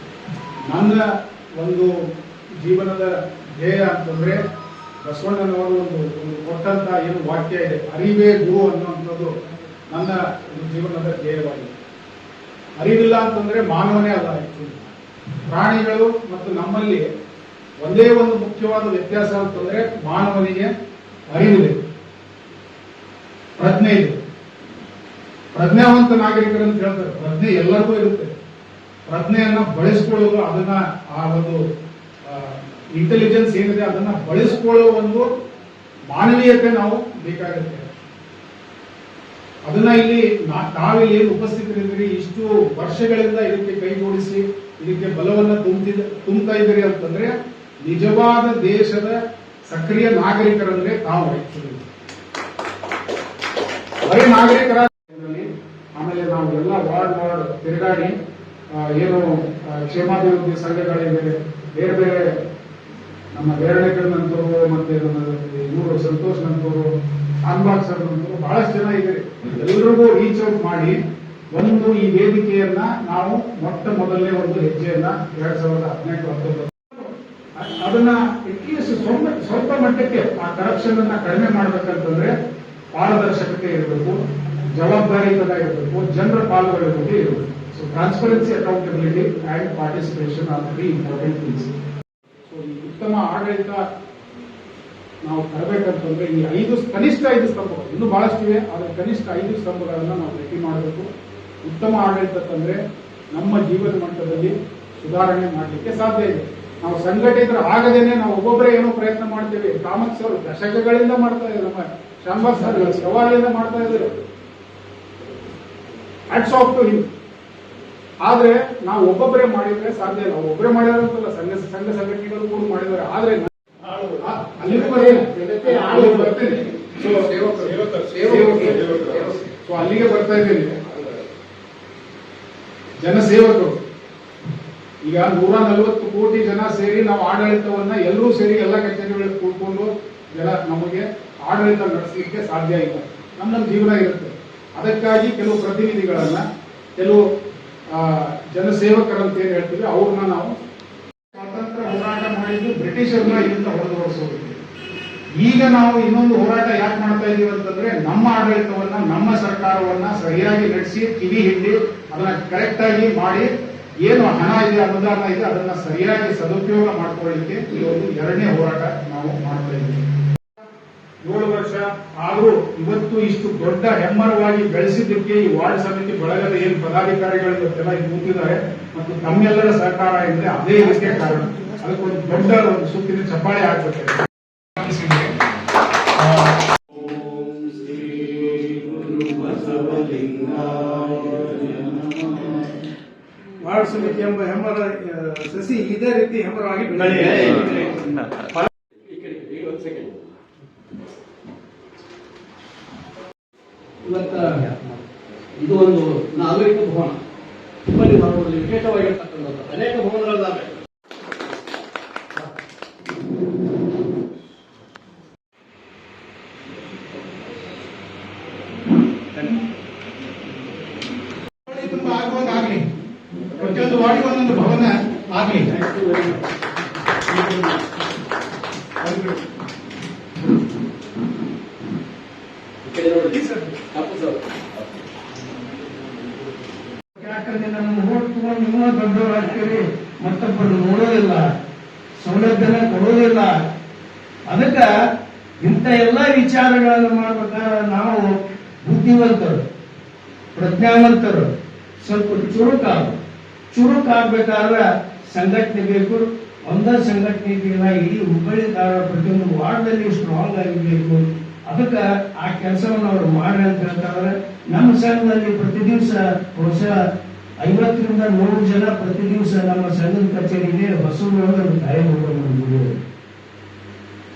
ನನ್ನ ಒಂದು ಜೀವನದ ಧ್ಯೇಯ ಅಂತಂದ್ರೆ ಬಸವಣ್ಣನವರು ಒಂದು ಕೊಟ್ಟಂತ ಏನು ವಾಕ್ಯ ಇದೆ, ಅರಿವೇ ಗುರು ಅನ್ನುವಂಥದ್ದು ನನ್ನ ಜೀವನದ ಧ್ಯೇಯವಾಗಿದೆ. ಅರಿವಿಲ್ಲ ಅಂತಂದ್ರೆ ಮಾನವನೇ ಅಲ್ಲ. ಪ್ರಾಣಿಗಳು ಮತ್ತು ನಮ್ಮಲ್ಲಿ ಒಂದೇ ಒಂದು ಮುಖ್ಯವಾದ ವ್ಯತ್ಯಾಸ ಅಂತಂದ್ರೆ ಮಾನವನಿಗೆ ಅರಿವಿದೆ, ಪ್ರಜ್ಞೆ ಇದೆ. ಪ್ರಜ್ಞಾವಂತ ನಾಗರಿಕರು ಅಂತ ಹೇಳ್ತಾರೆ. ಪ್ರಜ್ಞೆ ಎಲ್ಲರಿಗೂ ಇರುತ್ತೆ. ಪ್ರಜ್ಞೆಯನ್ನ ಬಳಸ್ಕೊಳ್ಳೋದು, ಅದನ್ನ ಆ ಒಂದು ಇಂಟೆಲಿಜೆನ್ಸ್ ಏನಿದೆ ಅದನ್ನ ಬಳಸ್ಕೊಳ್ಳೋ ಒಂದು ಮಾನವೀಯತೆ ನಾವು ಬೇಕಾಗುತ್ತೆ. ಅದನ್ನ ಇಲ್ಲಿ ತಾವಿಲ್ಲಿ ಏನು ಉಪಸ್ಥಿತರಿದ್ದೀರಿ, ಇಷ್ಟು ವರ್ಷಗಳಿಂದ ಇದಕ್ಕೆ ಕೈ ಜೋಡಿಸಿ ಇದಕ್ಕೆ ಬಲವನ್ನ ತುಂಬುತ್ತಾ ಇದ್ದೀರಿ ಅಂತಂದ್ರೆ ನಿಜವಾದ ದೇಶದ ಸಕ್ರಿಯ ನಾಗರಿಕರಂದ್ರೆ ತಾವು. ಬರೀ ನಾಗರಿಕರ ಆಮೇಲೆ ನಾವು ಎಲ್ಲ ವಾರ್ಡ್ ತಿರುಗಾಡಿ ಏನು ಕ್ಷೇಮಾಭಿವೃದ್ಧಿ ಸಂಘಗಳಿವೆ, ಬೇರೆ ಬೇರೆ ನಮ್ಮ ಬೇರಣೆಕರ್ ನಂತರು ಮತ್ತೆ ಇವರು ಸಂತೋಷ್ ನಂತರು, ಶಾನ್ಬಾಗ್ ಸರ್ ನಂತರು ಬಹಳಷ್ಟು ಜನ ಇದ್ದಾರೆ. ಎಲ್ರಿಗೂ ರೀಚ್ ಔಟ್ ಮಾಡಿ ಒಂದು ಈ ವೇದಿಕೆಯನ್ನ ನಾವು ಮೊಟ್ಟ ಮೊದಲನೇ ಒಂದು ಹೆಜ್ಜೆಯನ್ನ 2018-19 ಅದನ್ನ ಅಟ್ಲೀಸ್ಟ್ ಸ್ವಲ್ಪ ಮಟ್ಟಕ್ಕೆ ಆ ಕರಪ್ಷನ್ ಅನ್ನ ಕಡಿಮೆ ಮಾಡ್ಬೇಕಂತಂದ್ರೆ ಪಾರದರ್ಶಕತೆ ಇರಬೇಕು, ಜವಾಬ್ದಾರಿಯುತ ಇರಬೇಕು, ಜನರ ಪಾಲ್ಗೊಳ್ಳುವಿಕೆ ಇರಬೇಕು. So transparency, accountability and participation are 3 important things. So ಈ ಉತ್ತಮ ಆಡಳಿತ ನಾವು ತರಬೇಕಂತಂದ್ರೆ ಈ ಕನಿಷ್ಠ 5 ಸ್ತಂಭಗಳು, ಇನ್ನೂ ಬಹಳಷ್ಟಿವೆ, ಆದರೆ ಕನಿಷ್ಠ 5 ಸ್ತಂಭಗಳನ್ನ ನಾವು ಗಟ್ಟಿ ಮಾಡಬೇಕು. ಉತ್ತಮ ಆಡಳಿತ ತಂದ್ರೆ ನಮ್ಮ ಜೀವನ ಮಟ್ಟದಲ್ಲಿ ಸುಧಾರಣೆ ಮಾಡಲಿಕ್ಕೆ ಸಾಧ್ಯ ಇದೆ. ನಾವು ಸಂಘಟಿತರ ಆಗದೇನೆ ನಾವು ಒಬ್ಬೊಬ್ಬರೇ ಏನೋ ಪ್ರಯತ್ನ ಮಾಡ್ತೇವೆ. ಕಾಮತ್ ಸರ್ ದಶಕಗಳಿಂದ ಮಾಡ್ತಾ ಇದ್ದಾರೆ, ನಮ್ಮ ಶಾನ್ಬಾಗ್ ಸರ್ ಸವಾಲಿಯಿಂದ ಮಾಡ್ತಾ ಇದ್ದಾರೆ. Hats off to him. ಆದ್ರೆ ನಾವು ಒಬ್ಬೊಬ್ಬರೇ ಮಾಡಿದ್ರೆ ಸಾಧ್ಯ ಇಲ್ಲ. ಒಬ್ಬರೇ ಮಾಡಿದಾರೆ ಅಂತಲ್ಲ, ಸಂಘ ಸಂಘಟನೆಗಳು ಕೂಡ ಮಾಡಿದ್ದಾರೆ. ಆದ್ರೆ ಅಲ್ಲಿಗೂ ಬರ್ತೇನೆ. ಸೊ ಅಲ್ಲಿಗೆ ಬರ್ತಾ ಇದ್ದೀನಿ. ಜನಸೇವಕರು ಈಗ 140 ಕೋಟಿ ಜನ ಸೇರಿ ನಾವು ಆಡಳಿತವನ್ನ ಎಲ್ಲರೂ ಸೇರಿ ಎಲ್ಲ ಕಚೇರಿಗಳಲ್ಲಿ ಕೂತ್ಕೊಂಡು ನಮಗೆ ಆಡಳಿತ ನಡೆಸಲಿಕ್ಕೆ ಸಾಧ್ಯ ಇಲ್ಲ. ನಮ್ಮ ಜೀವನ ಇರುತ್ತೆ. ಅದಕ್ಕಾಗಿ ಕೆಲವು ಪ್ರತಿನಿಧಿಗಳನ್ನ, ಕೆಲವು ಜನಸೇವಕರಂತ ಏನ್ ಹೇಳ್ತೀವಿ ಅವ್ರನ್ನ ನಾವು ಸ್ವಾತಂತ್ರ್ಯ ಹೋರಾಟ ಮಾಡಿದ್ದು ಬ್ರಿಟಿಷರ್ನ ಇದರಿಂದ ಹೊರತುಪಡಿಸೋದಕ್ಕೆ. ಈಗ ನಾವು ಇನ್ನೊಂದು ಹೋರಾಟ ಯಾಕೆ ಮಾಡ್ತಾ ಇದೀವಿ ಅಂತಂದ್ರೆ, ನಮ್ಮ ಆಡಳಿತವನ್ನ, ನಮ್ಮ ಸರ್ಕಾರವನ್ನ ಸರಿಯಾಗಿ ನಡೆಸಿ ಕಿವಿ ಹಿಂಡಿ ಅದನ್ನ ಕರೆಕ್ಟ್ ಆಗಿ ಮಾಡಿ, ಏನು ಹಣ ಇದೆ, ಅನುದಾನ ಇದೆ, ಅದನ್ನ ಸರಿಯಾಗಿ ಸದುಪಯೋಗ ಮಾಡ್ಕೊಳ್ಳಿಕ್ಕೆ ಈ ಒಂದು 2ನೇ ಹೋರಾಟ ನಾವು ಮಾಡ್ತಾ ಇದ್ದೀವಿ. 7 ವರ್ಷ ಆದರೂ ಇವತ್ತು ಇಷ್ಟು ದೊಡ್ಡ ಹೆಮ್ಮರವಾಗಿ ಬೆಳೆಸಿದ್ದಕ್ಕೆ ಈ ವಾರ್ಡ್ ಸಮಿತಿ ಬಳಗದ ಏನು ಪದಾಧಿಕಾರಿಗಳು ಇವತ್ತೆಲ್ಲ ಕೂತಿದ್ದಾರೆ ಮತ್ತು ತಮ್ಮೆಲ್ಲರ ಸಹಕಾರ ಇದ್ರೆ ಅದೇ ಇದಕ್ಕೆ ಕಾರಣ. ಅದಕ್ಕೊಂದು ದೊಡ್ಡ ಒಂದು ಸುತ್ತಿನ ಚಪ್ಪಾಳೆ ಆಗ್ಬೇಕು. ವಾರ್ಡ್ ಸಮಿತಿ ಎಂಬ ಹೆಮ್ಮರ ಸಸಿ ಇದೇ ರೀತಿ ಹೆಮ್ಮರವಾಗಿ ಬೆಳೆಯಲಿ. ಇವತ್ತ ಇದು ಒಂದು ನಾಗರಿಕ ಭವನ, ಹುಬ್ಬಳ್ಳಿ ಧಾರವಾಡದಲ್ಲಿ ವಿಶೇಷವಾಗಿರ್ತಕ್ಕಂಥದ್ದು ಅನೇಕ ಭವನಗಳಿದ್ದಾವೆ. ತುಂಬಾ ಆಗುವಂತಾಗ್ಲಿ, ಪ್ರತಿಯೊಂದು ವಾರ್ಡಿಗೆ ಒಂದೊಂದು ಭವನ ಆಗ್ಲಿ. ಯಾಕಂದ್ರೆ ನಮ್ಮ ಓಟ್ ತಗೊಂಡು ಇನ್ನೂ ದೊಡ್ಡವರು ಆಗ್ತೀವಿ, ಮತ್ತೊಬ್ಬರು ನೋಡೋದಿಲ್ಲ, ಸೌಲಭ್ಯನ ಕೊಡೋದಿಲ್ಲ. ಅದಕ್ಕ ಇಂಥ ಎಲ್ಲ ವಿಚಾರಗಳನ್ನು ಮಾಡ್ಬೇಕಾದ್ರೆ ನಾವು ಬುದ್ಧಿವಂತರು, ಪ್ರಜ್ಞಾವಂತರು, ಸ್ವಲ್ಪ ಚುರುಕಾಗಬೇಕಾದ್ರೆ ಸಂಘಟನೆ ಬೇಕು. ಒಂದೇ ಸಂಘಟನೆ ಇದೆಯಲ್ಲ, ಇಡೀ ಹುಬ್ಬಳ್ಳಿ ಧಾರವಾಡ ಪ್ರತಿಯೊಂದು ವಾರ್ಡ್ನಲ್ಲಿ ಸ್ಟ್ರಾಂಗ್ ಆಗಿರ್ಬೇಕು. ಅದಕ್ಕೆ ಆ ಕೆಲಸವನ್ನು ಅವರು ಮಾಡ್ರಿ ಅಂತ ಹೇಳ್ತಾರೆ. ನಮ್ಮ ಸಂಘದಲ್ಲಿ ಪ್ರತಿ ದಿವಸ ಬಹುಶಃ 50ರಿಂದ 100 ಜನ ಪ್ರತಿ ದಿವಸ ನಮ್ಮ ಸಂಘದ ಕಚೇರಿಗೆ ಬಸ್ಸುಗಳೊಳಗೆ ಕಾಯ್ದು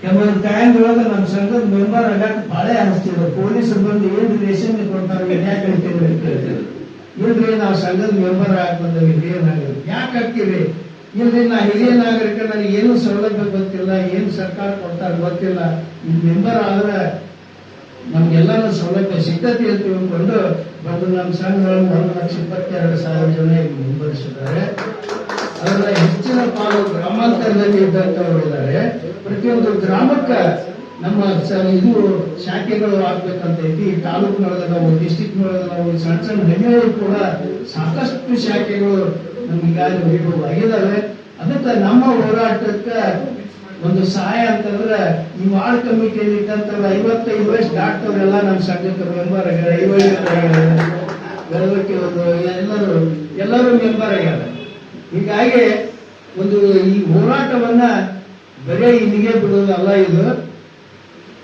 ಕೆಲವೊಂದು ಕಾಯಂದೊಳಗೆ ನಮ್ಮ ಸಂಘದ ಮೆಂಬರ್ ಆಗಾಕ ಬಾಳೆ ಅನಿಸ್ತಿದ್ರು. ಪೊಲೀಸರು ಬಂದು ಏನು ರೇಷನ್ ಕೊಡ್ತಾರೆ, ಯಾಕೆ ಹೇಳ್ತೇವೆ ಅಂತ ಹೇಳ್ತಿದ್ರು. ಇಲ್ರಿ ನಾವು ಸಂಘದ ಮೆಂಬರ್ ಬಂದಾಗ ಹಿರಿಯ ನಾಗರಿಕ ಯಾಕೆ ಹಾಕ್ತೀವಿ? ಇಲ್ರಿ ನಾ ಹಿರಿಯ ನಾಗರಿಕ, ನನಗೆ ಏನು ಸೌಲಭ್ಯ ಗೊತ್ತಿಲ್ಲ, ಏನು ಸರ್ಕಾರ ಕೊಡ್ತಾರೆ ಗೊತ್ತಿಲ್ಲ, ಈ ಮೆಂಬರ್ ಆದ್ರೆ ನಮ್ಗೆಲ್ಲಾನು ಸೌಲಭ್ಯ ಸಿಗ್ತತಿ ಅಂತ ತಿಳ್ಕೊಂಡು ಬಂದು ನಮ್ಮ ಸಂಘಗಳನ್ನು 1,22,000 ಜನ ಮುಂದುವರಿಸಿದ್ದಾರೆ. ಅದರ ಹೆಚ್ಚಿನ ಪಾಲು ಗ್ರಾಮಾಂತರದಲ್ಲಿ ಇದ್ದಂತವರು ಇದ್ದಾರೆ. ಪ್ರತಿಯೊಂದು ಗ್ರಾಮಕ್ಕೆ ನಮ್ಮ ಇದು ಶಾಖೆಗಳು ಆಗ್ಬೇಕಂತೈತಿ. ತಾಲೂಕಿನೊಳಗದಾವು, ಡಿಸ್ಟಿಕ್ನೊಳಗದಾವು, ಸಣ್ಣ ಹಳ್ಳಿಗಳು ಕೂಡ ಸಾಕಷ್ಟು ಶಾಖೆಗಳು ನಮ್ಗೆ ಈಗಾಗಲೇ ಆಗಿದ್ದಾವೆ. ಅದಕ್ಕೆ ನಮ್ಮ ಹೋರಾಟಕ್ಕೆ ಒಂದು ಸಹಾಯ ಅಂತಂದ್ರೆ ಈ ವಾರ್ಡ್ ಕಮಿಟಿಯಲ್ಲಿ ಇದ್ದಂತವ್ರು 55 ವರ್ಷ ದಾಟ್ತವ್ರೆಲ್ಲ ನಮ್ಮ ಸಂಘಕ್ಕೆ ಮೆಂಬರ್ ಆಗ್ಯಾರ. 55 ಎಲ್ಲರೂ ಮೆಂಬರ್ ಆಗ್ಯಾರ. ಹೀಗಾಗಿ ಒಂದು ಈ ಹೋರಾಟವನ್ನ ಬರೀ ಇಲ್ಲಿಗೆ ಬಿಡೋದಲ್ಲ, ಇದು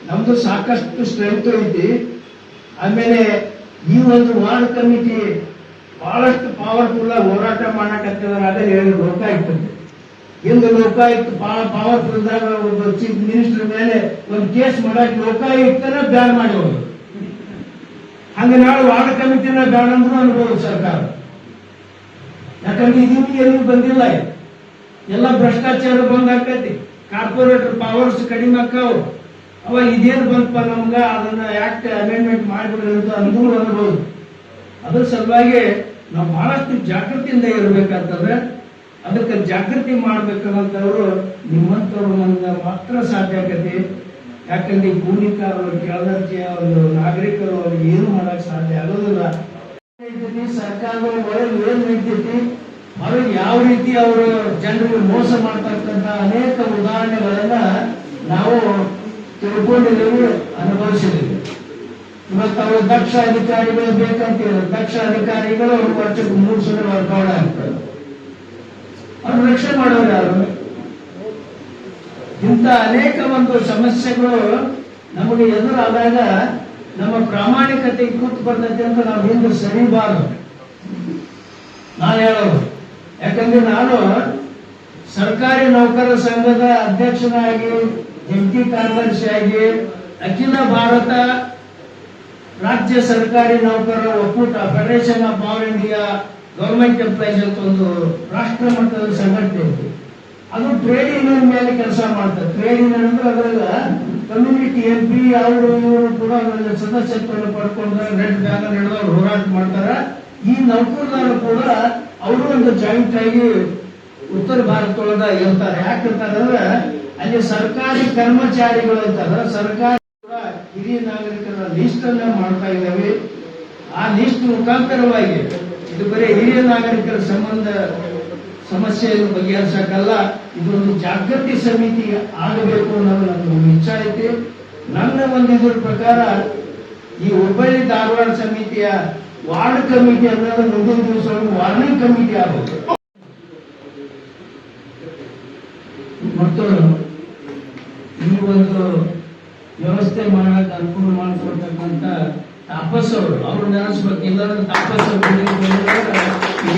ನಮ್ದು ಸಾಕಷ್ಟು ಸ್ಟ್ರೆಂತ್ ಐತಿ. ಆಮೇಲೆ ಈ ಒಂದು ವಾರ್ಡ್ ಕಮಿಟಿ ಬಹಳಷ್ಟು ಪವರ್ಫುಲ್ ಹೋರಾಟ ಮಾಡಕತ್ತಿದ್ದಾರೆ. ಅದೇ ಹೇಳಿ ಲೋಕಾಯುಕ್ತ ಇಂದು ಲೋಕಾಯುಕ್ತ ಬಹಳ ಪವರ್ಫುಲ್ ದಾಗ ಒಬ್ಬ ಚೀಫ್ ಮಿನಿಸ್ಟರ್ ಮೇಲೆ ಒಂದು ಕೇಸ್ ಮಾಡಕ್ ಲೋಕಾಯುಕ್ತನ ಬ್ಯಾನ್ ಮಾಡಿ ಹೋದ್ರು. ಹಂಗ ನಾಳೆ ವಾರ್ಡ್ ಕಮಿಟಿನ ಬ್ಯಾನ್ ಅಂದ್ರೂ ಅನ್ಬೋದು ಸರ್ಕಾರ. ಯಾಕಂದ್ರೆ ಇದೀಗ ಎಲ್ಲೂ ಬಂದಿಲ್ಲ, ಎಲ್ಲ ಭ್ರಷ್ಟಾಚಾರ ಬಂದ್ ಆಕೈತಿ, ಕಾರ್ಪೊರೇಟರ್ ಪವರ್ಸ್ ಕಡಿಮೆ ಆಕಾವು. ಅವ ಇದೇನು ಬಂತಪ್ಪ ನಮ್ಗ, ಅದನ್ನ ಆಕ್ಟ್ ಅಮೆಂಡ್ಮೆಂಟ್ ಮಾಡಿಬಿಡ್ರಿ ಅಂತ ಅಂದ್ರೂ ಅನ್ಬೋದು. ಅದ್ರ ಸಲುವಾಗಿ ನಾವು ಬಹಳಷ್ಟು ಜಾಗೃತಿಯಿಂದ ಇರ್ಬೇಕಂತಂದ್ರೆ ಅದಕ್ಕೆ ಜಾಗೃತಿ ಮಾಡ್ಬೇಕಂತವ್ರು ನಿಮ್ಮಂತವ್ರು ನಮ್ಗೆ ಮಾತ್ರ ಸಾಧ್ಯ ಆಗತಿ. ಯಾಕಂದ್ರೆ ಈ ಭೂಮಿಕಾರರು, ಕೆಳದರ್ಜೆಯ ಒಂದು ನಾಗರಿಕರು ಅವ್ರಿಗೆ ಏನು ಮಾಡಕ್ ಸಾಧ್ಯ ಆಗೋದಿಲ್ಲ. ಸರ್ಕಾರಗಳು ಒಳಗೆ ಏನ್ ನಡೀತೈತಿ, ಹೊರಗೆ ಯಾವ ರೀತಿ ಅವರು ಜನರಿಗೆ ಮೋಸ ಮಾಡ್ತಕ್ಕಂಥ ಅನೇಕ ಉದಾಹರಣೆಗಳನ್ನ ನಾವು ತಿಳ್ಕೊಂಡಿದ್ದೀವಿ, ಅನುಭವಿಸಿದ್ದೀವಿ. ಇವತ್ತು ಅವರು ದಕ್ಷ ಅಧಿಕಾರಿಗಳು ಬೇಕಂತೀವಿ. ದಕ್ಷ ಅಧಿಕಾರಿಗಳು ವರ್ಷಕ್ಕೆ 3 ಸಲ ವರ್ಗಾವಣೆ ಆಗ್ತಾರೆ. ಅವ್ರು ರಕ್ಷಣೆ ಮಾಡೋರು ಯಾರು? ಇಂಥ ಅನೇಕ ಒಂದು ಸಮಸ್ಯೆಗಳು ನಮಗೆ ಎದುರಾದಾಗ ನಮ್ಮ ಪ್ರಾಮಾಣಿಕತೆ ಕೂತು ಬರ್ತೈತೆ ಅಂತ ನಾವು ಹಿಂದೆ ಸರಿಬಾರದು ನಾನು ಹೇಳೋದು. ಯಾಕಂದ್ರೆ ನಾನು ಸರ್ಕಾರಿ ನೌಕರರ ಸಂಘದ ಅಧ್ಯಕ್ಷನಾಗಿ, ಜಂಟಿ ಕಾರ್ಯದರ್ಶಿಯಾಗಿ, ಅಖಿಲ ಭಾರತ ರಾಜ್ಯ ಸರ್ಕಾರಿ ನೌಕರರ ಒಕ್ಕೂಟ federation of all India government employees ಅಂತ ಒಂದು ರಾಷ್ಟ್ರ ಮಟ್ಟದ ಸಂಘಟನೆ ಇದೆ. ಅದು ಟ್ರೇಡ್ ಯೂನಿಯನ್ ಮೇಲೆ ಕೆಲಸ ಮಾಡ್ತಾರೆ. ಟ್ರೇಡ್ ಯೂನಿಯನ್ ಅಂದ್ರೆ ಅದರಲ್ಲ ಕಮ್ಯುನಿಟಿ MP ಅವರು ಇವರು ಕೂಡ ಅದರಲ್ಲಿ ಸದಸ್ಯತ್ವವನ್ನು ಪಡ್ಕೊಂಡ್ರೆ ರೆಡ್ ಬ್ಯಾನರ್ ಹಿಡಿದವ್ರು ಹೋರಾಟ ಮಾಡ್ತಾರೆ. ಈ ನೌಕರರು ಕೂಡ ಅವರು ಒಂದು ಜಾಯಿಂಟ್ ಆಗಿ ಉತ್ತರ ಭಾರತದೊಳಗ ಇರ್ತಾರೆ. ಯಾಕಿರ್ತಾರೆ ಅಂದ್ರೆ ಅಲ್ಲಿ ಸರ್ಕಾರಿ ಕರ್ಮಚಾರಿಗಳು ಇರ್ತಾರೆ. ಸರ್ಕಾರ ಕೂಡ ಹಿರಿಯ ನಾಗರಿಕರ ಲಿಸ್ಟ್ ಅನ್ನ ಮಾಡ್ತಾ ಇದ್ದಾವೆ. ಆ ಲಿಸ್ಟ್ ಮುಖಾಂತರವಾಗಿ ಇದು ಬರೀ ಹಿರಿಯ ನಾಗರಿಕರ ಸಮಸ್ಯೆಯನ್ನು ಬಗೆಹರಿಸಕ್ಕಲ್ಲ, ಇದೊಂದು ಜಾಗೃತಿ ಸಮಿತಿ ಆಗಬೇಕು ಅನ್ನೋದು ನನ್ನ ಇಚ್ಛೆ ಐತಿ. ನನ್ನ ಒಂದು ಇದ್ರ ಪ್ರಕಾರ ಈ ಹುಬ್ಬಳ್ಳಿ ಧಾರವಾಡ ಸಮಿತಿಯ ವಾರ್ಡ್ ಕಮಿಟಿ ಅನ್ನೋದು ಮುಂದಿನ ದಿವಸ ವಾರ್ನಿಂಗ್ ಕಮಿಟಿ ಆಗಬೇಕು. ಮತ್ತು ಈ ಒಂದು ವ್ಯವಸ್ಥೆ ಮಾಡಕ್ಕೆ ಅನುಕೂಲ ಮಾಡಿಕೊಡ್ತಕ್ಕಂಥ ತಾಪಸ್ ಅವ್ರು ನೆನೆಸ್ಬೇಕು. ಇಲ್ಲಾಂದ್ರೆ ತಾಪಸ್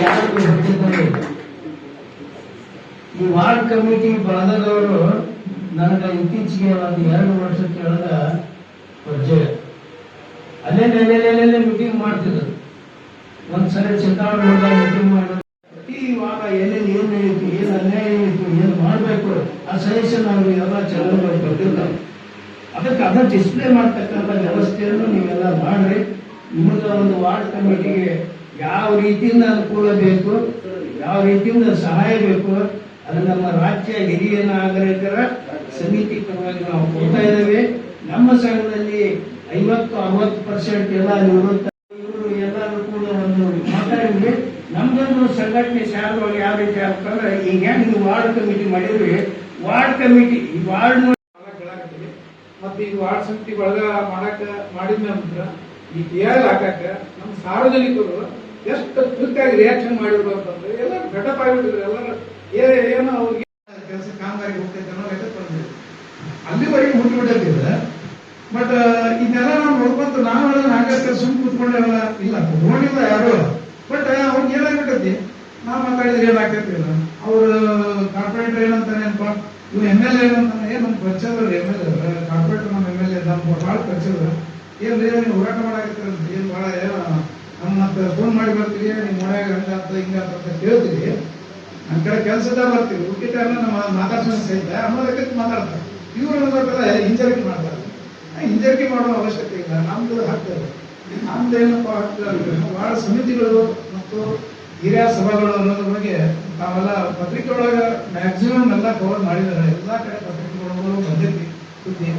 ಯಾರು ಹೊರಟಿದ್ದಾರೆ. ಈ ವಾರ್ಡ್ ಕಮಿಟಿ ಬಳಗದವರು ನನಗೆ ಇತ್ತೀಚೆಗೆ ಒಂದು 2 ವರ್ಷ ಕೆಳಗ ಪರಿಚಯ. ಅಲ್ಲೇ ಮೀಟಿಂಗ್ ಮಾಡ್ತಿದ್ರು. ಒಂದ್ಸರಿ ಚಿಂತಾವಣೆ ಮಾಡಿದಾಗ ಮೀಟಿಂಗ್ ಮಾಡಿದ್ರು. ಪ್ರತಿ ವಾರ ಎಲ್ಲೆಲ್ಲಿ ಏನ್ ನಡೀತು, ಏನ್ ಅನ್ಯಾಯ ನಡೀತು, ಏನ್ ಮಾಡ್ಬೇಕು ಆ ಸಜೆಷನ್ ಅವ್ರಿಗೆ ಎಲ್ಲ ಚೆನ್ನಾಗಿ ಕೊಟ್ಟಿರ್ತಾರೆ. ಅದನ್ನ ಡಿಸ್ಪ್ಲೇ ಮಾಡ್ತಕ್ಕಂಥ ವ್ಯವಸ್ಥೆಯನ್ನು ನೀವೆಲ್ಲ ಮಾಡ್ರಿ. ನಿಮಗೆ ಒಂದು ವಾರ್ಡ್ ಕಮಿಟಿಗೆ ಯಾವ ರೀತಿಯಿಂದ ಅನುಕೂಲ ಬೇಕು, ಯಾವ ರೀತಿಯಿಂದ ಸಹಾಯ ಬೇಕು, ಅದು ನಮ್ಮ ರಾಜ್ಯ ಹಿರಿಯ ನಾಗರಿಕರ ಸಮಿತಿ ಪರವಾಗಿ ನಾವು ಕೊಡ್ತಾ ಇದ್ದೇವೆ. ನಮ್ಮ ಸಂಘದಲ್ಲಿ 50-60% ಎಲ್ಲ ನಿವೃತ್ತ ಇವರು ಎಲ್ಲರೂ ಕೂಡ ಒಂದು ಮಾತಾಡಿದ್ವಿ. ನಮ್ದೊಂದು ಸಂಘಟನೆ ಶಾಲೆಗಳು ಯಾವ ರೀತಿ ಆಗ್ತಂದ್ರೆ ಈಗ ನೀವು ವಾರ್ಡ್ ಕಮಿಟಿ ಮಾಡಿದ್ರಿ, ವಾರ್ಡ್ ಕಮಿಟಿ ಈ ವಾರ್ಡ್ ಮತ್ತೆ ಈ ವಾರ್ಡ್ ಸಮಿತಿ ಒಳಗ ಮಾಡಿದ ನಂತರ ಈ TR ಹಾಕಕ್ಕ ನಮ್ಮ ಸಾರ್ವಜನಿಕರು ಎಷ್ಟು ಕ್ವಿಕ್ಕಾಗಿ ರಿಯಾಕ್ಷನ್ ಮಾಡಿದ್ರು ಅಂತಂದ್ರೆ ಎಲ್ಲರೂ ಘಟಪ್ ಆಗಿಬಿಟ್ಟಿದ್ರು. ಎಲ್ಲರೂ ಏನೋ ಅವ್ರಿಗೆ ಕೆಲಸ ಕಾಮಗಾರಿ ಹೋಗ್ತೈತೆ ಅನ್ನೋ ಲೆಕ್ಕ ಬಂದಿದೆ. ಅಲ್ಲಿವರೆಗೆ ಮುಟ್ಟಿಬಿಟ್ಟಿದೆ. ಬಟ್ ಇದನ್ನೆಲ್ಲ ನಾವು ನೋಡ್ಕೊಂತ ನಾವೆಲ್ಲ ನಾಗರಿಕರು ಸುಮ್ ಕೂತ್ಕೊಂಡೆಲ್ಲ ಇಲ್ಲ, ನೋಡಿಲ್ಲ ಯಾರು. ಬಟ್ ಅವ್ರಿಗೆ ಏನಾಗ್ಬಿಟ್ಟೈತಿ, ನಾವು ಮಾತಾಡಿದ್ರೆ ಏನಾಗ್ತೈತಿಲ್ಲ. ಅವ್ರು ಕಾರ್ಪೊರೇಟರ್ ಏನಂತಾನೇನಪ್ಪ, ಇವ್ MLA ಏನಂತಾನೆ, ನಮ್ಮ ಪರಿಚಯದವ್ರು MLA ಕಾರ್ಪೊರೇಟರ್, ನಮ್ಮ MLA ನಮ್ಮ ಭಾಳ ಪರಿಚಯದ. ಏನ್ರಿ ನೀವು ಹೋರಾಟ ಮಾಡಾಕತ್ತೀರಂತ, ಏನ್ ಭಾಳ ನಮ್ಮ ಮತ್ತೆ ಫೋನ್ ಮಾಡಿ ಬರ್ತೀವಿ, ನಿಮ್ಮ ಮನೆಯಾಗ ಹಂಗಂತ ಹಿಂಗಂತ ಅಂತ ಕೇಳ್ತೀವಿ. ನನ್ನ ಕಡೆ ಕೆಲಸದ ಬರ್ತೀವಿ, ಹುಡುಕಿತಾರನ್ನ ನಮ್ಮ ಮಾತಾಡ್ಸೋಣ ಸಹಿತ ಅನ್ನೋದಕ್ಕೆ ಮಾತಾಡ್ತಾರೆ. ಇವ್ರು ಅನ್ನೋದಕ್ಕೆಲ್ಲ ಹಿಂಜರಿಕೆ ಮಾಡ್ತಾರೆ. ಹಿಂಜರಿಕೆ ಮಾಡುವ ಅವಶ್ಯಕತೆ ಇಲ್ಲ. ನಮ್ದು ಹಕ್ಕು, ನಮ್ದೇನಪ್ಪ ಹಕ್ಕು ಅಂದ್ರೆ ಭಾಳ ಸಮಿತಿಗಳು ಮತ್ತು ಹಿರಿಯ ಸಭೆಗಳು ಅನ್ನೋದ್ರ ಬಗ್ಗೆ ನಾವೆಲ್ಲ ಪತ್ರಿಕೆ ಒಳಗೆ ಮ್ಯಾಕ್ಸಿಮಮ್ ಎಲ್ಲ ಕವರ್ ಮಾಡಿದ್ದಾರೆ. ಎಲ್ಲ ಕಡೆ ಪತ್ರಿಕೆಗಳು ಬಂದಿರ್ತಿ ಸುದ್ದಿ.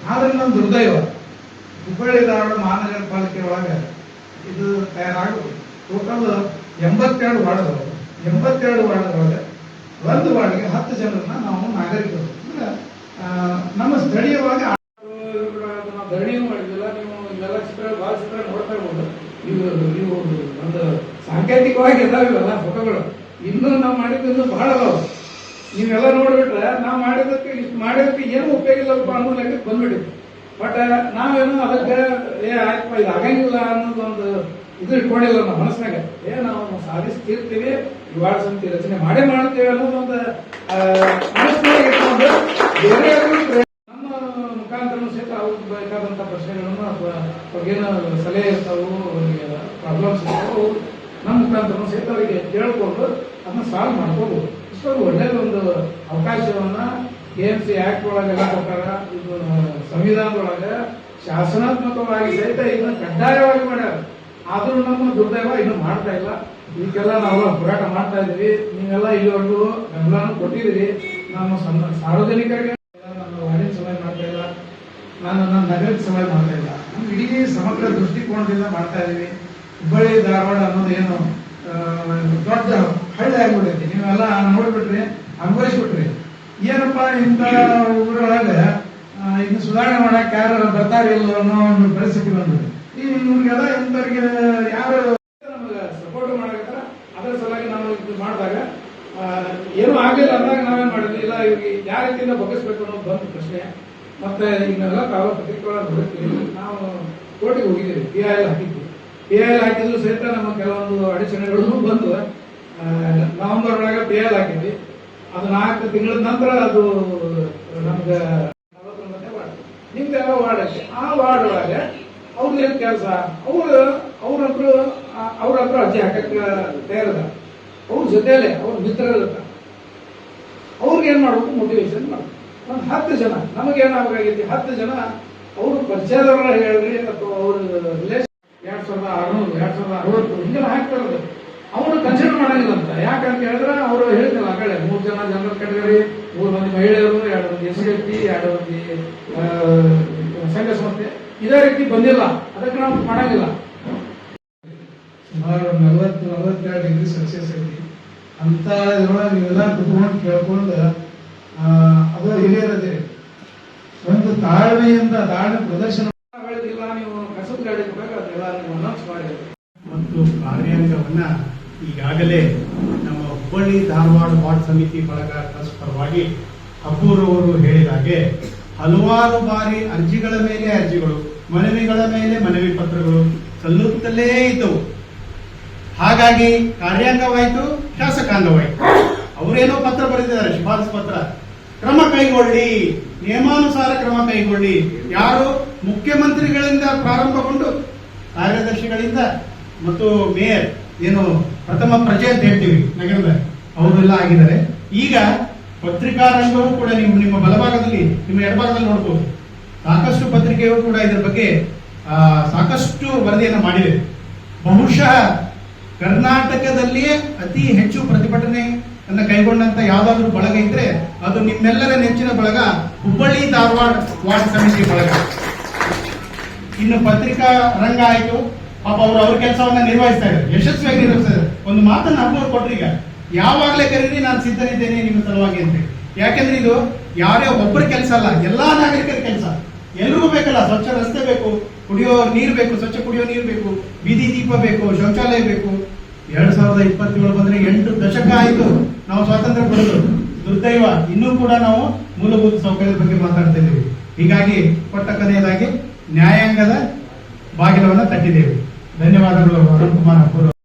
ಆದ್ರೆ ನಮ್ಮ ದುರ್ದೈವ ಹುಬ್ಬಳ್ಳಿ ಧಾರವಾಡ ಮಹಾನಗರ ಪಾಲಿಕೆ ಒಳಗೆ ಇದು ತಯಾರಾಗೋದು ಟೋಟಲ್ 82 ವಾರ್ಡ್ಗಳು. 82 ವಾರ್ಡ್ಗಳೊಳಗೆ ಒಂದು ವಾರ್ಡ್ಗೆ 10 ಜನರನ್ನ ನಾವು ನಾಗರಿಕರು ಅಂದ್ರೆ ನಮ್ಮ ಸ್ಥಳೀಯವಾಗಿ ಧರಣಿಯೂ ಮಾಡಿದ್ದಿಲ್ಲ. ನೀವು ಇವೆಲ್ಲ ಚಿತ್ರ ಭಾಳ ಚಿತ್ರ ನೋಡ್ತಾ ಇರ್ಬೋದು. ನೀವು ಒಂದು ಸಾಂಕೇತಿಕವಾಗಿ ಇದಾವಿಲ್ಲ ಫೋಟೋಗಳು. ಇನ್ನೂ ನಾವು ಮಾಡಿದ್ದು ಬಹಳ ಅದಾವ. ನೀವೆಲ್ಲ ನೋಡ್ಬಿಟ್ರೆ ನಾವು ಮಾಡಿದಕ್ಕೆ ಏನೂ ಉಪಯೋಗ ಇಲ್ಲಪ್ಪ ಅನ್ನೋ ಲೆಕ್ಕಕ್ಕೆ ಬಂದ್ಬಿಟ್ಟಿದ್ವಿ. ಬಟ್ ನಾವೇನು ಅದಕ್ಕೆ ಆಯ್ತಪ್ಪ ಇದು ಆಗಂಗಿಲ್ಲ ಅನ್ನೋದೊಂದು ಇದು ಇಟ್ಕೊಂಡಿಲ್ಲ ನಮ್ಮ ಮನಸ್ಸಿನಾಗ. ನಾವು ಸಾಧಿಸ್ತಿರ್ತೀವಿ, ಈ ವಾರ್ಡ್ ಸಮಿತಿ ರಚನೆ ಮಾಡ್ತೇವೆ ಅನ್ನೋದೊಂದು ಮನಸ್ಸಿನಾಗ ಇಟ್ಕೊಂಡು ಬೇರೆ ನಮ್ಮ ಮುಖಾಂತರ ಸಹಿತ ಅವ್ರಿಗೆ ಬೇಕಾದಂಥ ಪ್ರಶ್ನೆಗಳನ್ನು ಅಥವಾ ಅವ್ರಿಗೇನು ಸಲಹೆ ಇರ್ತಾವು, ಅವ್ರಿಗೆ ಪ್ರಾಬ್ಲಮ್ಸ್ ಇರ್ತಾವು, ನಮ್ಮ ಮುಖಾಂತರ ಸಹಿತ ಅವರಿಗೆ ಕೇಳ್ಕೊಂಡು ಅದನ್ನ ಸಾಲ್ವ್ ಮಾಡ್ಕೋಬಹುದು. ಇಷ್ಟೊಂದು ಒಳ್ಳೆಯದೊಂದು ಅವಕಾಶವನ್ನ KMC ಆಕ್ಟ್ ಒಳಗೆಲ್ಲ ಕೊಟ್ಟಾರ. ಇದು ಸಂವಿಧಾನದೊಳಗೆ ಶಾಸನಾತ್ಮಕವಾಗಿ ಸಹಿತ ಇದನ್ನ ಕಡ್ಡಾಯವಾಗಿ ಮಾಡ್ಯಾರ. ಆದ್ರೂ ನಮ್ಮ ದುರ್ದೈವ ಇನ್ನೂ ಮಾಡ್ತಾ ಇಲ್ಲ. ಇದಕ್ಕೆಲ್ಲ ನಾವೆಲ್ಲ ಹೋರಾಟ ಮಾಡ್ತಾ ಇದೀವಿ. ನೀವೆಲ್ಲ ಇಲ್ಲಿವರೆಗೂ ಬೆಂಬಲನೂ ಕೊಟ್ಟಿದ್ದೀರಿ. ನಾನು ಸಾರ್ವಜನಿಕರಿಗೆ ನಾನು ವಾರ್ಡಿನ ಸಭೆ ಮಾಡ್ತಾ ಇಲ್ಲ, ನಾನು ನನ್ನ ನಗರದ ಸಭೆ ಮಾಡ್ತಾ ಇಲ್ಲ. ನಮ್ಮ ಇಡೀ ಸಮಗ್ರ ದೃಷ್ಟಿಕೋನದಿಂದ ಮಾಡ್ತಾ ಇದೀವಿ. ಹುಬ್ಬಳ್ಳಿ ಧಾರವಾಡ ಅನ್ನೋದು ಏನು ದೊಡ್ಡ ಹಳ್ಳಿ ಆಗ್ಬಿಟ್ಟೈತಿ. ನೀವೆಲ್ಲ ನೋಡ್ಬಿಟ್ರಿ, ಅನುಭವಿಸ್ಬಿಟ್ರಿ. ಏನಪ್ಪಾ ಇಂಥ ಊರೊಳಗೆ ಇನ್ನು ಸುಧಾರಣೆ ಮಾಡಕ್ಕೆ ಯಾರು ಬರ್ತಾರೆ ಇಲ್ಲ ಅನ್ನೋ ಒಂದು ಪರಿಸ್ಥಿತಿ ಬಂದಿದೆ. ಇವ್ರಿಗೆಲ್ಲ ಇಂಥವ್ರಿಗೆ ಯಾರು ನಮಗೆ ಸಪೋರ್ಟ್ ಮಾಡಕತ್ತಾರ. ಅದರ ಸಲುವಾಗಿ ನಾವು ಇದು ಮಾಡಿದಾಗ ಏನೂ ಆಗಲಿಲ್ಲ ಅಂದಾಗ ನಾವೇನ್ ಮಾಡಿದ್ವಿ, ಇಲ್ಲ ಇವ್ರಿಗೆ ಯಾವ ರೀತಿಯಿಂದ ಬಗ್ಗಿಸ್ಬೇಕು ಅನ್ನೋದು ಬಂತು ಪ್ರಶ್ನೆ. ಮತ್ತೆ ಇನ್ನೆಲ್ಲ ತಾಲೂಕು ಹುಡುಕ್ತೀವಿ. ನಾವು ಕೋರ್ಟಿಗೆ ಹೋಗಿದ್ದೀವಿ, PIL ಹಾಕಿದ್ವಿ. PIL ಹಾಕಿದ್ರು ಸಹಿತ ನಮ್ಮ ಕೆಲವೊಂದು ಅಡಚಣೆಗಳು ಬಂದು ನವೆಂಬರ್ ಒಳಗೆ PIL ಹಾಕಿದ್ವಿ. ಅದು 4 ತಿಂಗಳ ನಂತರ ಅದು ನಮ್ಗೆ 49ನೇ ವಾರ್ಡ್, ನಿಮ್ದೆಲ್ಲ ವಾರ್ಡ್ ಐತೆ. ಆ ವಾರ್ಡ್ ಒಳಗೆ ಅವ್ರದ್ದು ಏನು ಕೆಲಸ, ಅವ್ರ ಹತ್ರ ಅರ್ಜಿ ಹಾಕಕ್ಕೆ ತಯಾರದ, ಅವ್ರ ಜೊತೆಯಲ್ಲೇ ಅವ್ರ ಮಿತ್ರರಿರ್ತಾರೆ, ಅವ್ರಿಗೆ ಏನ್ ಮಾಡ್ಬೇಕು, ಮೋಟಿವೇಶನ್ ಮಾಡ್ಬೇಕು. ಒಂದು 10 ಜನ ನಮಗೇನಾಗಬೇಕಾಗೈತಿ, 10 ಜನ ಅವರು ಪರಿಚಯದವರ ಹೇಳ್ರಿ ಅಥವಾ ಅವ್ರ ರಿಲೇಷನ್ 2600 2060 ಹಿಂಗೆಲ್ಲ ಹಾಕ್ತಾರದು. ಅವರು ಕನ್ಸಿಡರ್ ಮಾಡಂಗಿಲ್ಲ ಅಂತ. ಯಾಕಂತ ಹೇಳಿದ್ರೆ ಅವರು ಹೇಳ್ತಿಲ್ಲ, ಆ ಕಡೆ 3 ಜನ ಜನರಲ್ ಕ್ಯಾಟಗರಿ, 3 ಮಂದಿ ಮಹಿಳೆಯರು, 2 ಮಂದಿ SC/ST, 2 ಮಂದಿ ಸಂಘ ಸಂಸ್ಥೆ, ಇದೇ ರೀತಿ ಬಂದಿಲ್ಲ. ಅದಕ್ಕೆ ನಾವು ಮಾಡಂಗಿಲ್ಲ. ಸುಮಾರು 40-42 ಡಿಗ್ರಿ ಸೆಲ್ಸಿಯಸ್ ಐತಿ ಅಂತ ಇದ್ರೊಳಗೆ ನೀವೆಲ್ಲ ಕುತ್ಕೊಂಡು ಕೇಳ್ಕೊಂಡು ಅದು ಹಿರಿಯರದೇ ಒಂದು ತಾಳ್ಮೆಯಿಂದ ಪ್ರದರ್ಶನ ಹೇಳಿದಿಲ್ಲ. ನೀವು ಕಸದ ಗಾಡಿ ಅದೆಲ್ಲ ನೀವು ಅನೌನ್ಸ್ ಮಾಡಿದ್ರಿ. ಮತ್ತು ಕಾರ್ಯಾಂಗವನ್ನ ಈಗಾಗಲೇ ನಮ್ಮ ಹುಬ್ಬಳ್ಳಿ ಧಾರವಾಡ ವಾರ್ಡ್ ಸಮಿತಿ ಬಳಗ ಟ್ರಸ್ಟ್ ಪರವಾಗಿ ಅಬ್ಬೂರವರು ಹೇಳಿದ ಹಾಗೆ ಹಲವಾರು ಬಾರಿ ಅರ್ಜಿಗಳ ಮೇಲೆ ಅರ್ಜಿಗಳು, ಮನವಿಗಳ ಮೇಲೆ ಮನವಿ ಪತ್ರಗಳು ಸಲ್ಲುತ್ತಲೇ ಇದ್ದವು. ಹಾಗಾಗಿ ಕಾರ್ಯಾಂಗವಾಯಿತು, ಶಾಸಕಾಂಗವಾಯಿತು. ಅವರೇನೋ ಪತ್ರ ಬರೆದಿದ್ದಾರೆ, ಶಿಫಾರಸು ಪತ್ರ, ಕ್ರಮ ಕೈಗೊಳ್ಳಿ, ನಿಯಮಾನುಸಾರ ಕ್ರಮ ಕೈಗೊಳ್ಳಿ. ಯಾರು ಮುಖ್ಯಮಂತ್ರಿಗಳಿಂದ ಪ್ರಾರಂಭಗೊಂಡು ಕಾರ್ಯದರ್ಶಿಗಳಿಂದ ಮತ್ತು ಮೇಯರ್, ಏನು ಪ್ರಥಮ ಪ್ರಜೆ ಅಂತ ಹೇಳ್ತೀವಿ ನಗರದ, ಅವರೆಲ್ಲ ಆಗಿದ್ದಾರೆ. ಈಗ ಪತ್ರಿಕಾ ರಂಗವೂ ಕೂಡ ನೀವು ನಿಮ್ಮ ಬಲಭಾಗದಲ್ಲಿ, ನಿಮ್ಮ ಎಡಭಾಗದಲ್ಲಿ ನೋಡಬಹುದು, ಸಾಕಷ್ಟು ಪತ್ರಿಕೆಯೂ ಕೂಡ ಇದರ ಬಗ್ಗೆ ಸಾಕಷ್ಟು ವರದಿಯನ್ನು ಮಾಡಿದೆ. ಬಹುಶಃ ಕರ್ನಾಟಕದಲ್ಲಿಯೇ ಅತಿ ಹೆಚ್ಚು ಪ್ರತಿಭಟನೆಯನ್ನ ಕೈಗೊಂಡಂತ ಯಾವ್ದಾದ್ರು ಬಳಗ ಇದ್ರೆ ಅದು ನಿಮ್ಮೆಲ್ಲರ ನೆಚ್ಚಿನ ಬಳಗ ಹುಬ್ಬಳ್ಳಿ ಧಾರವಾಡ ವಾರ್ಡ್ ಸಮಿತಿ ಬಳಗ. ಇನ್ನು ಪತ್ರಿಕಾ ರಂಗ ಆಯ್ತು, ಪಾಪ ಅವ್ರ ಕೆಲಸವನ್ನ ನಿರ್ವಹಿಸ್ತಾ ಇದ್ದಾರೆ, ಯಶಸ್ವಿಯಾಗಿ ನಿರ್ವಹಿಸ್ತಾ ಇದ್ದಾರೆ. ಒಂದು ಮಾತನ್ನ ಅಬ್ಬರು ಕೊಟ್ರೀಗ, ಯಾವಾಗಲೇ ಕರೀರಿ, ನಾನು ಸಿದ್ಧನಿದ್ದೇನೆ ನಿಮ್ಮ ಸಲುವಾಗಿ ಅಂತ. ಯಾಕೆಂದ್ರೆ ಇದು ಯಾರೇ ಒಬ್ಬರ ಕೆಲಸ ಅಲ್ಲ, ಎಲ್ಲಾ ನಾಗರಿಕರ ಕೆಲಸ. ಎಲ್ರಿಗೂ ಬೇಕಲ್ಲ, ಸ್ವಚ್ಛ ರಸ್ತೆ ಬೇಕು, ಕುಡಿಯೋ ನೀರು ಬೇಕು, ಸ್ವಚ್ಛ ಕುಡಿಯೋ ನೀರು ಬೇಕು, ಬೀದಿ ದೀಪ ಬೇಕು, ಶೌಚಾಲಯ ಬೇಕು. 2027 ಬಂದ್ರೆ 8 ದಶಕ ಆಯಿತು ನಾವು ಸ್ವಾತಂತ್ರ್ಯ ಪಡೆದು. ದುರ್ದೈವ, ಇನ್ನೂ ಕೂಡ ನಾವು ಮೂಲಭೂತ ಸೌಕರ್ಯದ ಬಗ್ಗೆ ಮಾತಾಡ್ತಾ ಇದ್ದೀವಿ. ಹೀಗಾಗಿ ಕೊಟ್ಟ ಕೊನೆಯದಾಗಿ ನ್ಯಾಯಾಂಗದ ಬಾಗಿಲವನ್ನು ತಟ್ಟಿದ್ದೇವೆ. ಧನ್ಯವಾದಗಳು ಅರುಣ್ ಕುಮಾರ್ ಅಪ್ಪರು.